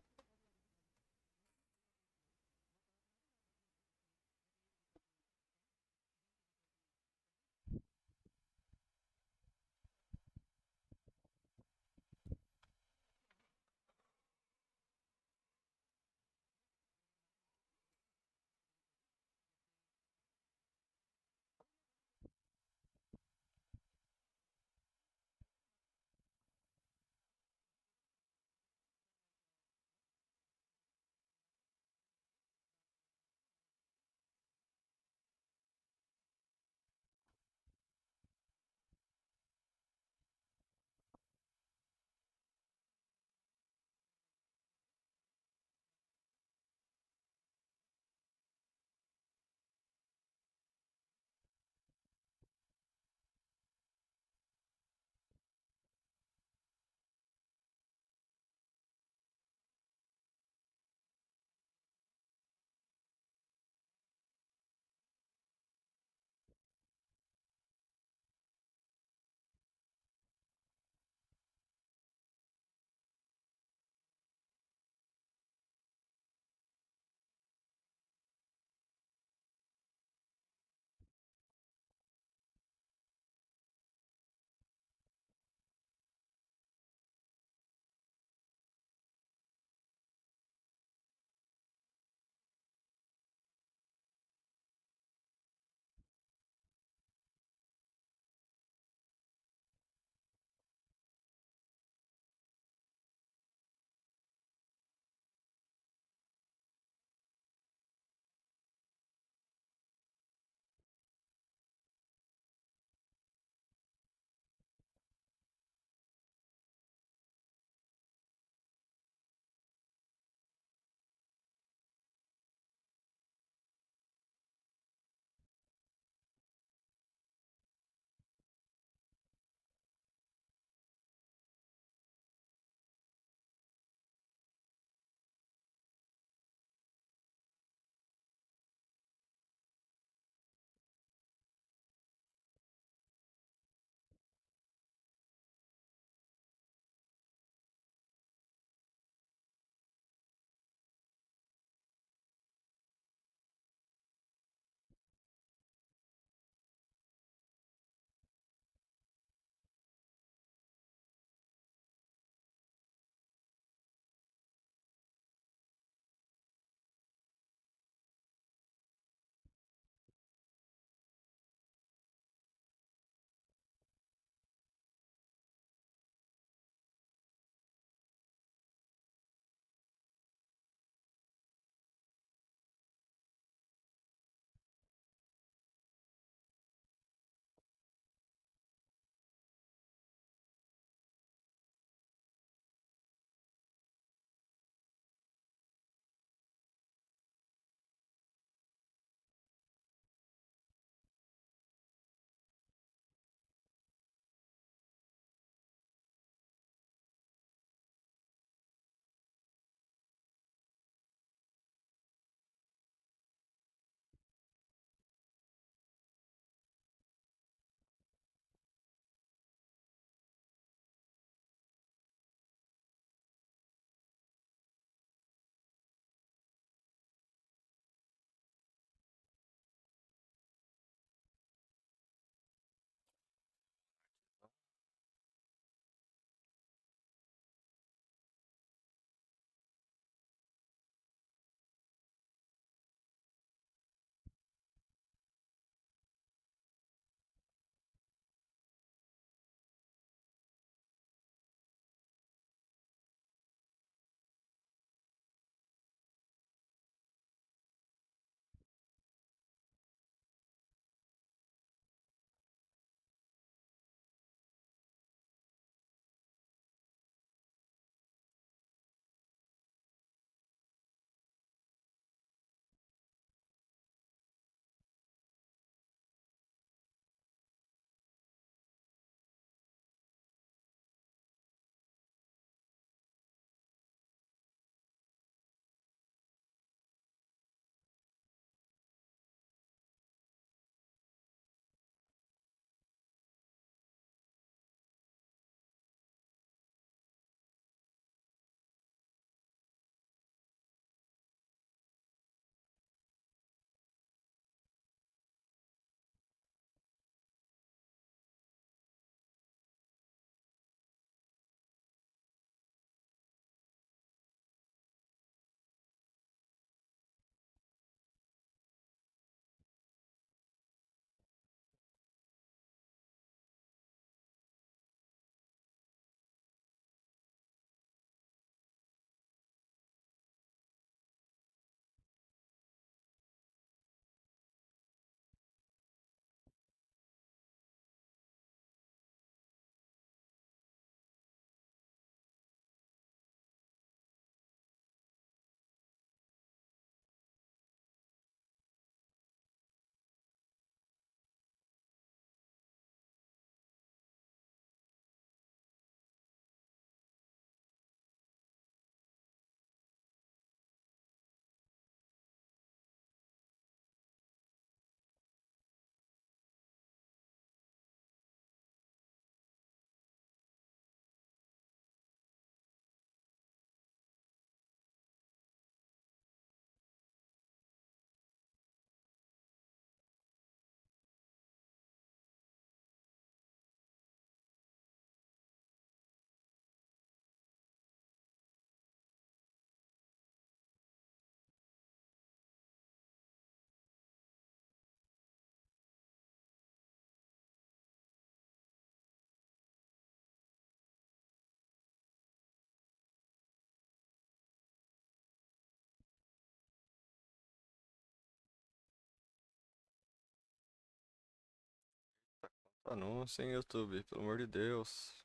Anúncio em YouTube, pelo amor de Deus.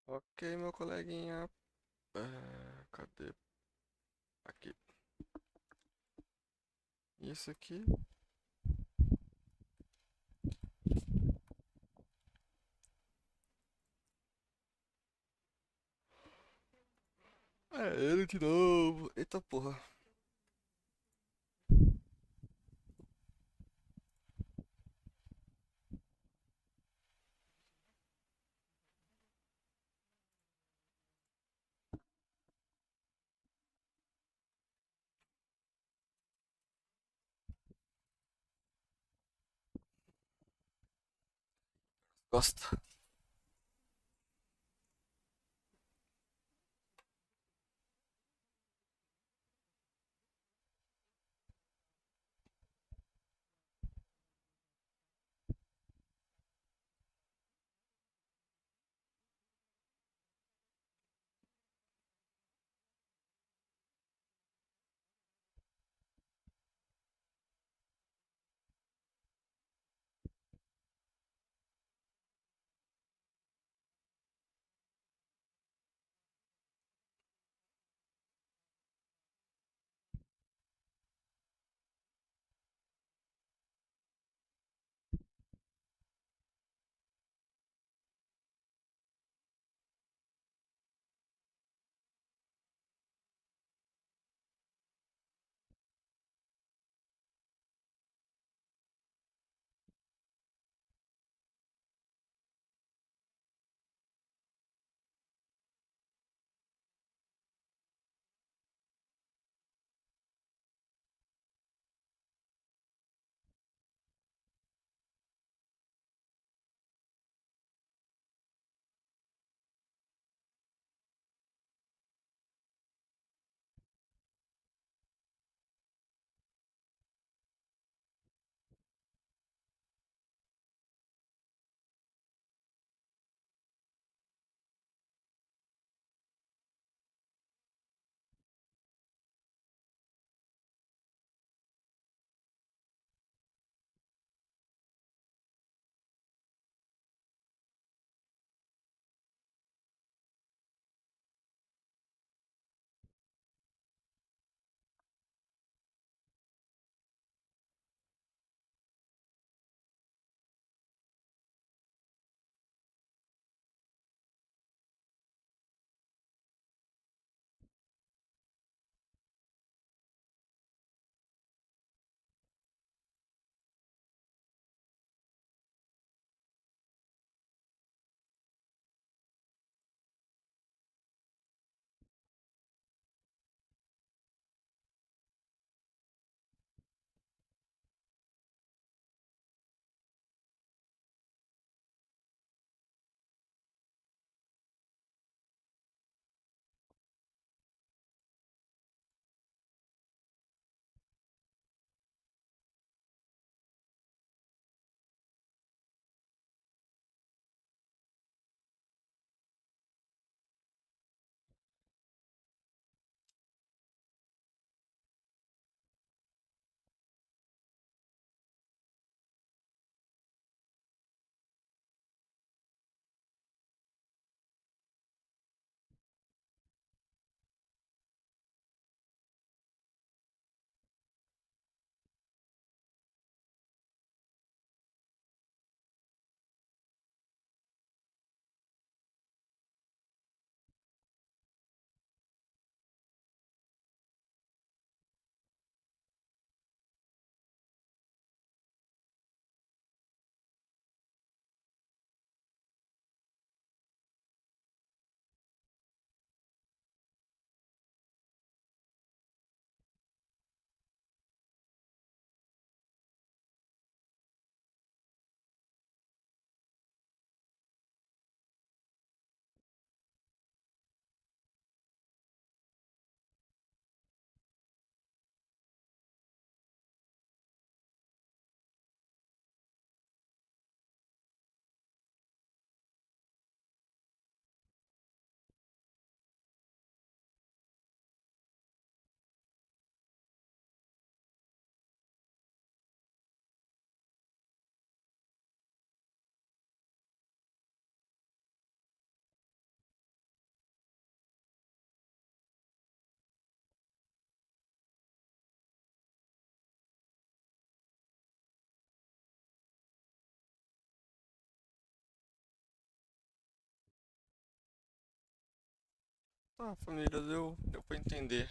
Ok, meu coleguinha. Cadê? Aqui. Isso aqui. É ele de novo. Eita porra. Gosta. Ah, família, deu pra entender.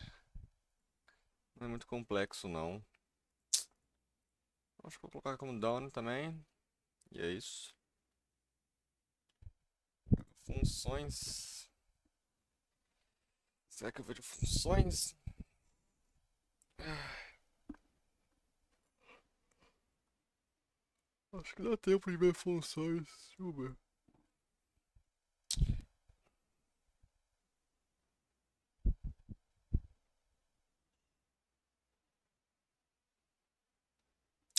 Não é muito complexo, não. Acho que vou colocar como down também. E é isso. Funções. Será que eu vejo funções? Acho que dá tempo de ver funções. Deixa eu ver.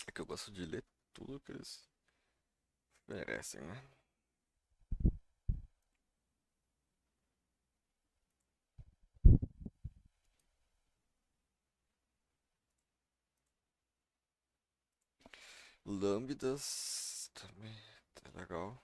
É que eu gosto de ler tudo que eles merecem, né? Lambdas também tá legal.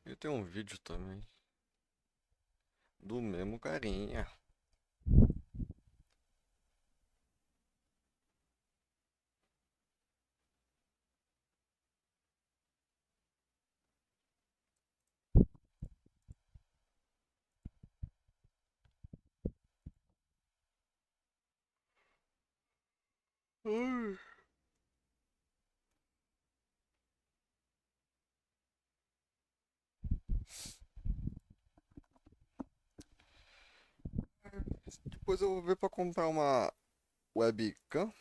E tem um vídeo também do mesmo carinha. Ai. Depois eu vou ver pra comprar uma webcam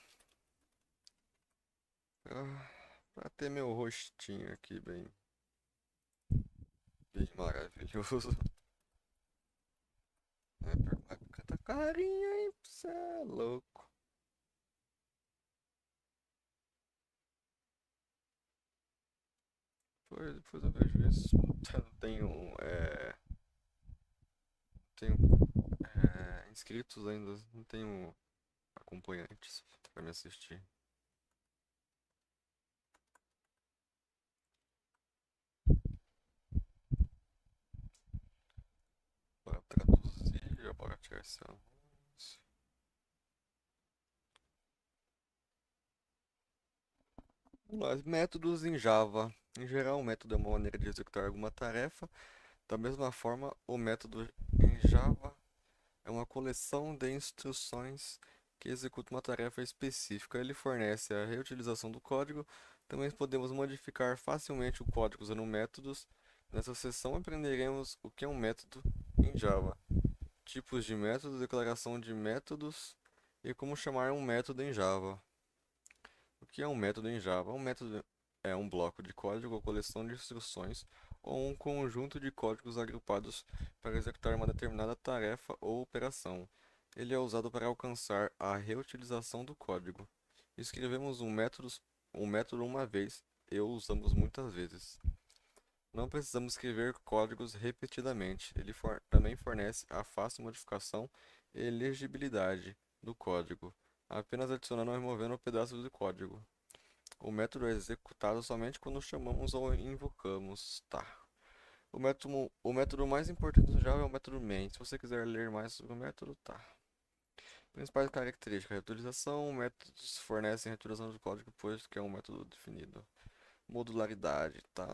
pra ter meu rostinho aqui bem maravilhoso. É, webcam tá carinha, hein? Cê é louco. Depois eu vejo isso. Eu não tenho, tenho inscritos ainda, não tenho acompanhantes pra me assistir. Bora traduzir, bora tirar esse anúncio. Vamos lá, métodos em Java. Em geral, um método é uma maneira de executar alguma tarefa. Da mesma forma, o método em Java é uma coleção de instruções que executa uma tarefa específica. Ele fornece a reutilização do código. Também podemos modificar facilmente o código usando métodos. Nessa sessão aprenderemos o que é um método em Java, tipos de métodos, declaração de métodos e como chamar um método em Java. O que é um método em Java? Um método é um bloco de código ou coleção de instruções ou um conjunto de códigos agrupados para executar uma determinada tarefa ou operação. Ele é usado para alcançar a reutilização do código. Escrevemos um método uma vez e o usamos muitas vezes. Não precisamos escrever códigos repetidamente. Ele também fornece a fácil modificação e legibilidade do código, apenas adicionando ou removendo pedaços de código. O método é executado somente quando chamamos ou invocamos. Tá. O método mais importante do Java é o método main. Se você quiser ler mais sobre o método, tá. Principais características: reutilização. Métodos fornecem reutilização do código, pois que é um método definido. Modularidade, tá.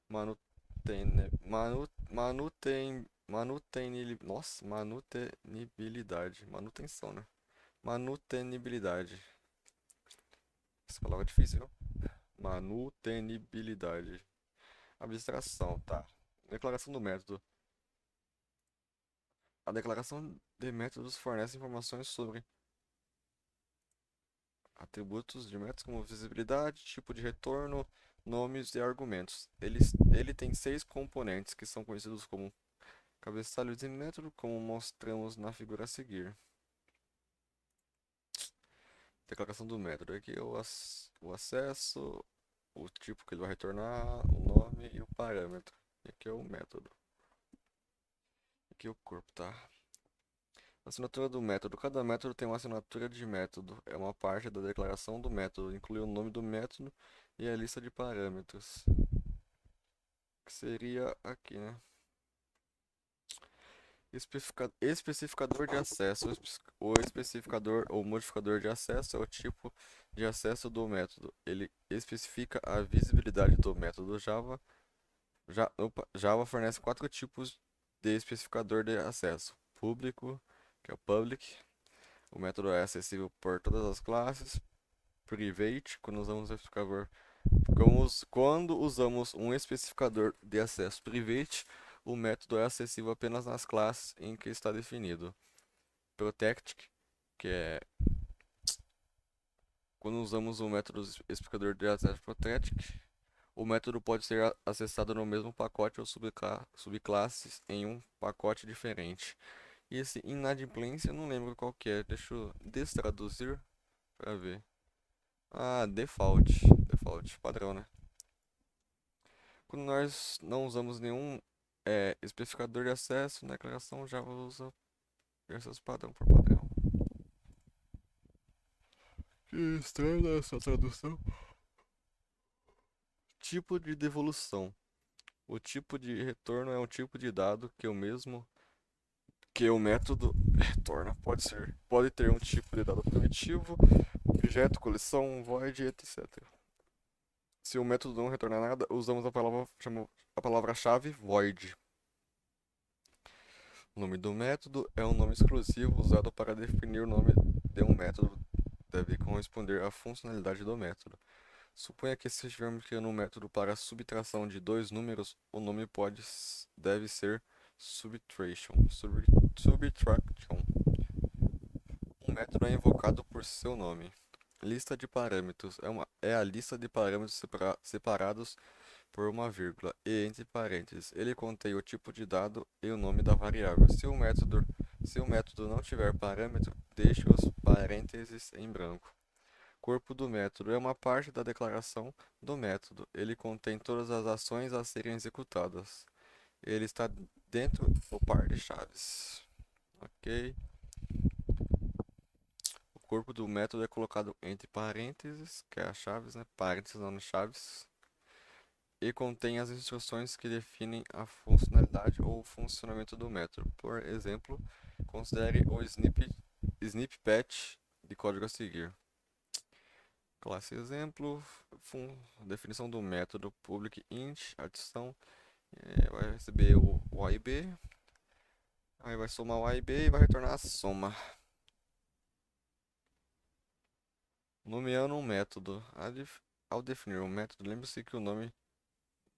Manutenibilidade. Manutenção, né? Manutenibilidade. Essa palavra é difícil, viu? Manutenibilidade. Abstração, tá. Declaração do método. A declaração de métodos fornece informações sobre atributos de métodos como visibilidade, tipo de retorno, nomes e argumentos. Ele tem 6 componentes que são conhecidos como cabeçalho de método, como mostramos na figura a seguir. Declaração do método. Aqui é o acesso, o tipo que ele vai retornar, o nome e o parâmetro. E aqui é o método. Aqui é o corpo, tá? Assinatura do método. Cada método tem uma assinatura de método. É uma parte da declaração do método. Inclui o nome do método e a lista de parâmetros. Que seria aqui, né? Especificador de acesso. O especificador ou modificador de acesso é o tipo de acesso do método. Ele especifica a visibilidade do método Java. Java fornece quatro tipos de especificador de acesso: público, que é o public. O método é acessível por todas as classes. Private, quando usamos o especificador. Quando usamos um especificador de acesso private, o método é acessível apenas nas classes em que está definido. Protect, que é quando usamos o método especificador de acesso protect, o método pode ser acessado no mesmo pacote ou subclasses em um pacote diferente. E esse inadimplência, eu não lembro qual que é. Deixa eu destraduzir para ver. Ah, default. Default, padrão, né? Quando nós não usamos nenhum especificador de acesso, na declaração Java usa acesso padrão por padrão. Que estranho essa tradução. Tipo de devolução. O tipo de retorno é um tipo de dado que o mesmo que o método retorna. Pode ter um tipo de dado primitivo, objeto, coleção, void, etc. Se o método não retornar nada, usamos a palavra-chave void. O nome do método é um nome exclusivo usado para definir o nome de um método. Deve corresponder à funcionalidade do método. Suponha que se estivermos criando um método para a subtração de dois números, o nome deve ser subtraction. Um método é invocado por seu nome. Lista de parâmetros é a lista de parâmetros separados por uma vírgula e entre parênteses. Ele contém o tipo de dado e o nome da variável. Se o método não tiver parâmetro, deixe os parênteses em branco. Corpo do método é uma parte da declaração do método. Ele contém todas as ações a serem executadas. Ele está dentro do par de chaves. Ok. O corpo do método é colocado entre parênteses, que é as chaves, né? Parênteses não chaves. E contém as instruções que definem a funcionalidade ou funcionamento do método. Por exemplo, considere o snippet de código a seguir. Classe exemplo, definição do método public int, adição, vai receber o A e B, aí vai somar o A e B e vai retornar a soma. Nomeando um método. Ao definir um método, lembre-se que o nome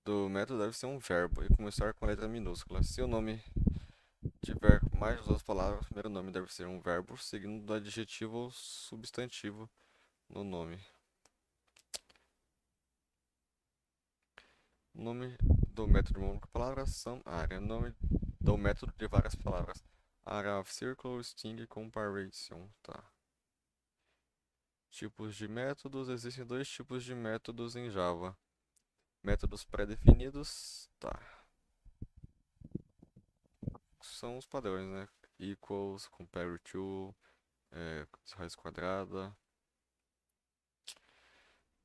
do método deve ser um verbo e começar com letra minúscula. Se o nome tiver mais de duas palavras, o primeiro nome deve ser um verbo, seguindo do adjetivo ou substantivo no nome. Nome do método de uma única palavra, some area. Nome do método de várias palavras. Area of circle, string, comparison. Tá. Tipos de métodos. Existem dois tipos de métodos em Java. Métodos pré-definidos. Tá. São os padrões, né? Equals, compare to, raiz quadrada.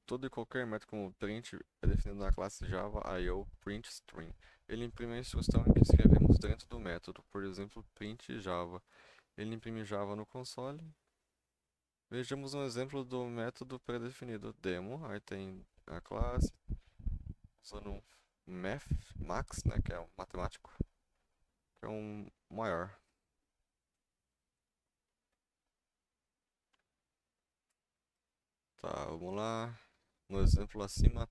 Todo e qualquer método como print é definido na classe Java IO print string. Ele imprime a instrução em que escrevemos dentro do método, por exemplo, print Java. Ele imprime Java no console. Vejamos um exemplo do método pré-definido demo. Aí tem a classe usando max, né, que é um matemático, que é um maior. Tá, vamos lá. No exemplo acima,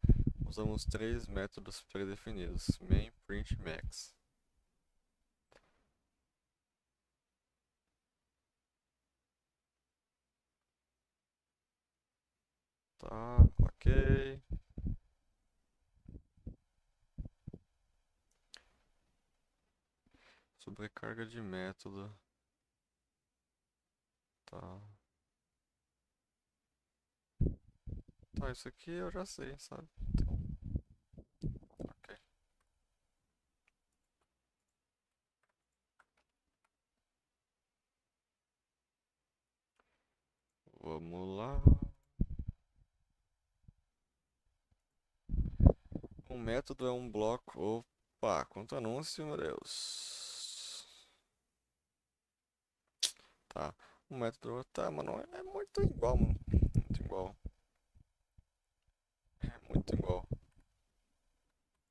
usamos três métodos pré-definidos: main, print, max. Tá, ok. Sobrecarga de método. Tá. Tá, isso aqui eu já sei, sabe? Então, ok. Vamos lá. Um método é um bloco. Opa, quanto anúncio, meu Deus. Tá. Um método. Tá, mano. É muito igual, mano. Muito igual. É muito igual.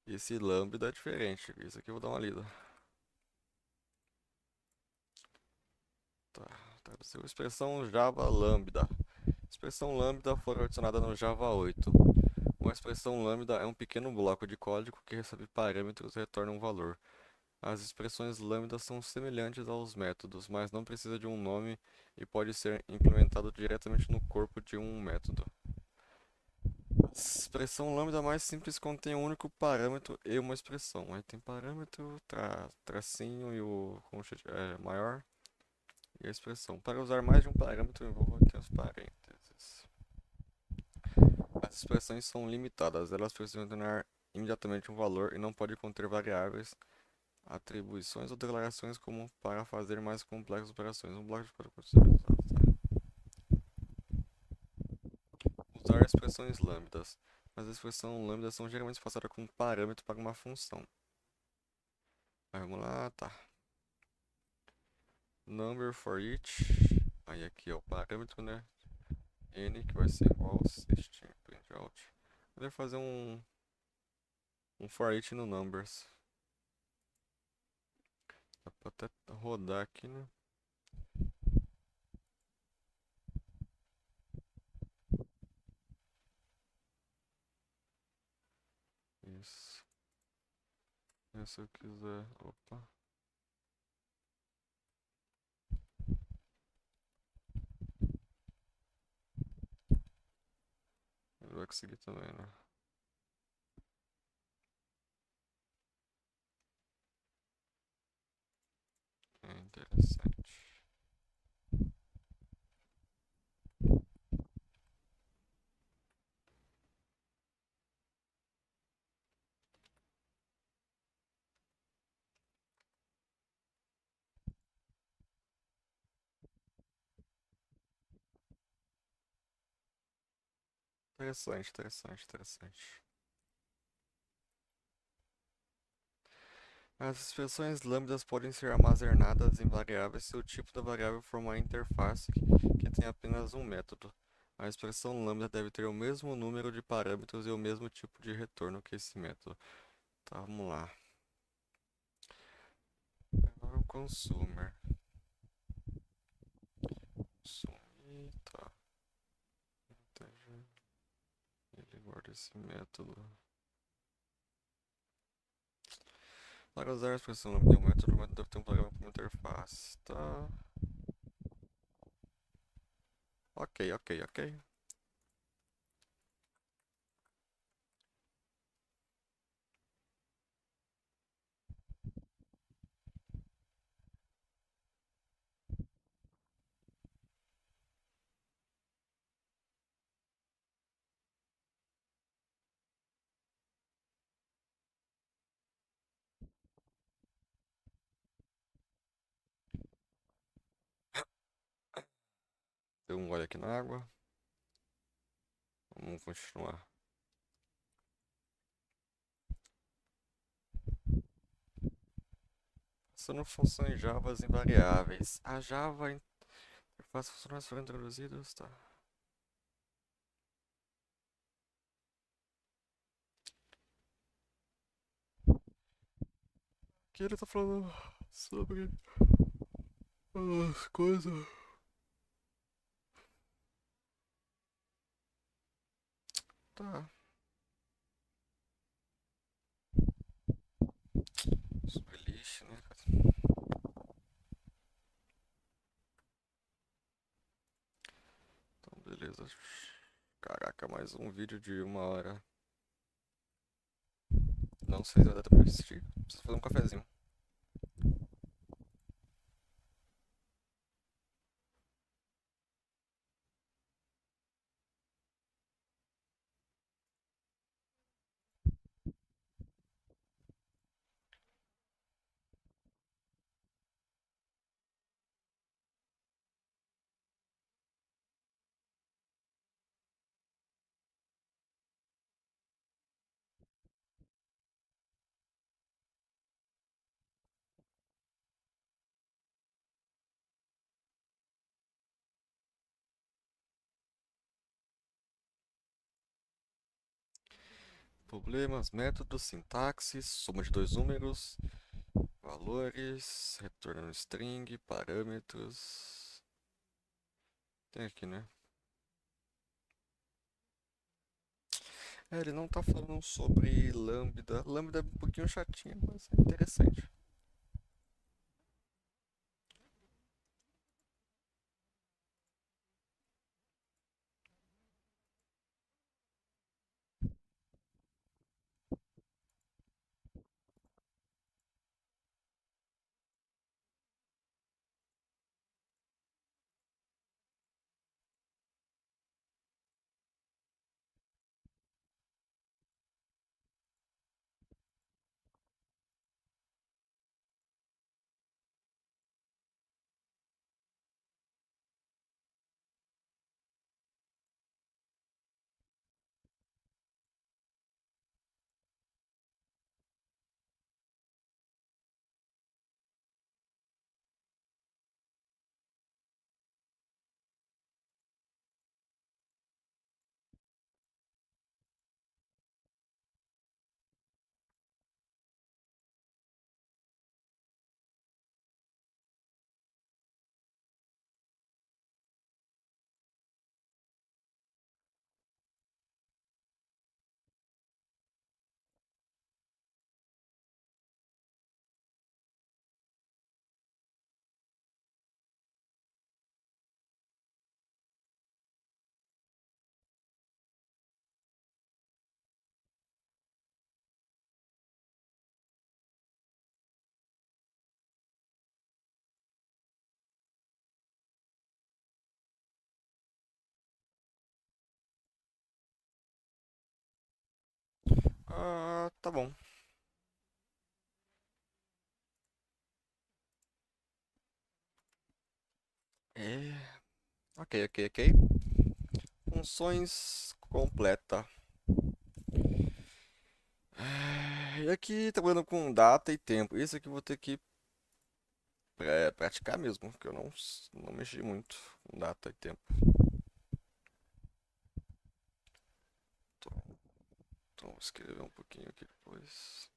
E esse lambda é diferente. Isso aqui eu vou dar uma lida. Tá. Traduziu expressão Java lambda. Expressão lambda foi adicionada no Java 8. Uma expressão lambda é um pequeno bloco de código que recebe parâmetros e retorna um valor. As expressões lambda são semelhantes aos métodos, mas não precisa de um nome e pode ser implementado diretamente no corpo de um método. A expressão lambda mais simples contém um único parâmetro e uma expressão. Aí tem parâmetro, tracinho e o maior e a expressão. Para usar mais de um parâmetro, envolva aqui os parênteses. As expressões são limitadas, elas precisam retornar imediatamente um valor e não podem conter variáveis, atribuições ou declarações como para fazer mais complexas operações. Um bloco de código pode ser usado, tá? Usar expressões lambdas. As expressões lambdas são geralmente passadas como parâmetro para uma função. Aí vamos lá, tá. Number for each. Aí aqui é o parâmetro, né? N que vai ser igual a system print out. Eu devo fazer um for each no numbers. Dá pra até rodar aqui, né? Isso. E se eu quiser. Opa. Ele vai conseguir também, né? É interessante. Interessante, interessante, interessante. As expressões lambdas podem ser armazenadas em variáveis se o tipo da variável for uma interface que tem apenas um método. A expressão lambda deve ter o mesmo número de parâmetros e o mesmo tipo de retorno que esse método. Tá, vamos lá. Agora o consumer. Consumir, tá. Ele guarda esse método. Para usar a expressão lambda de um método, o método deve ter um programa como interface. Tá. Ok, ok, ok. Deu um gole aqui na água. Vamos continuar. Passando funções Java em variáveis. A Java interface funcionais foram introduzidos, tá? Aqui ele tá falando sobre as coisas. Tá. Sobre lixo, né, cara? Então, beleza. Caraca, mais um vídeo de 1 hora. Não sei se vai dar tempo de assistir. Preciso fazer um cafezinho. Problemas, métodos, sintaxe, soma de dois números, valores, retorno string, parâmetros. Tem aqui, né? É, ele não tá falando sobre lambda. Lambda é um pouquinho chatinho, mas é interessante. Ah, tá bom. É. Ok, ok, ok. Funções completa. E aqui trabalhando com data e tempo. Isso aqui eu vou ter que praticar mesmo, porque eu não mexi muito com data e tempo. Então, então vou escrever um pouquinho aqui depois.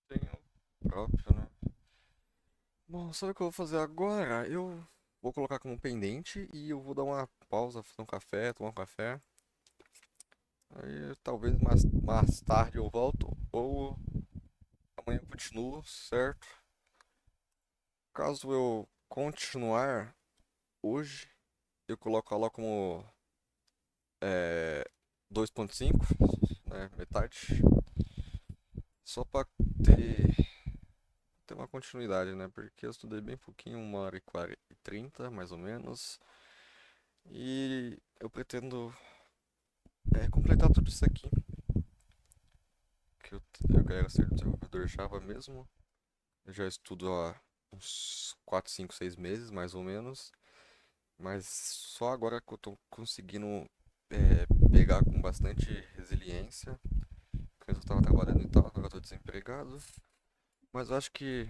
Tem o próprio, né? Bom, sabe o que eu vou fazer agora? Eu vou colocar como pendente e eu vou dar uma pausa, fazer um café, tomar um café. Aí talvez mais tarde eu volto ou amanhã eu continuo, certo? Caso eu continuar hoje, eu coloco ela como é, 2.5, né, metade, só pra ter, ter uma continuidade, né? Porque eu estudei bem pouquinho, 1h30, mais ou menos, e eu pretendo completar tudo isso aqui, que eu quero ser desenvolvedor Java mesmo. Eu já estudo há uns 4, 5, 6 meses, mais ou menos. Mas só agora que eu tô conseguindo pegar com bastante resiliência. Porque eu tava trabalhando e tal, agora eu tô desempregado. Mas eu acho que.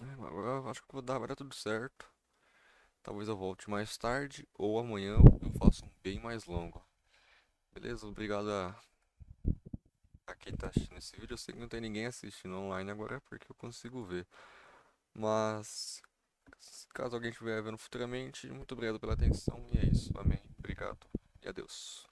Agora eu acho que vai dar tudo certo. Talvez eu volte mais tarde ou amanhã eu faço um bem mais longo. Beleza? Obrigado a quem tá assistindo esse vídeo. Eu sei que não tem ninguém assistindo online agora porque eu consigo ver. Mas caso alguém estiver vendo futuramente, muito obrigado pela atenção e é isso. Amém. Obrigado e adeus.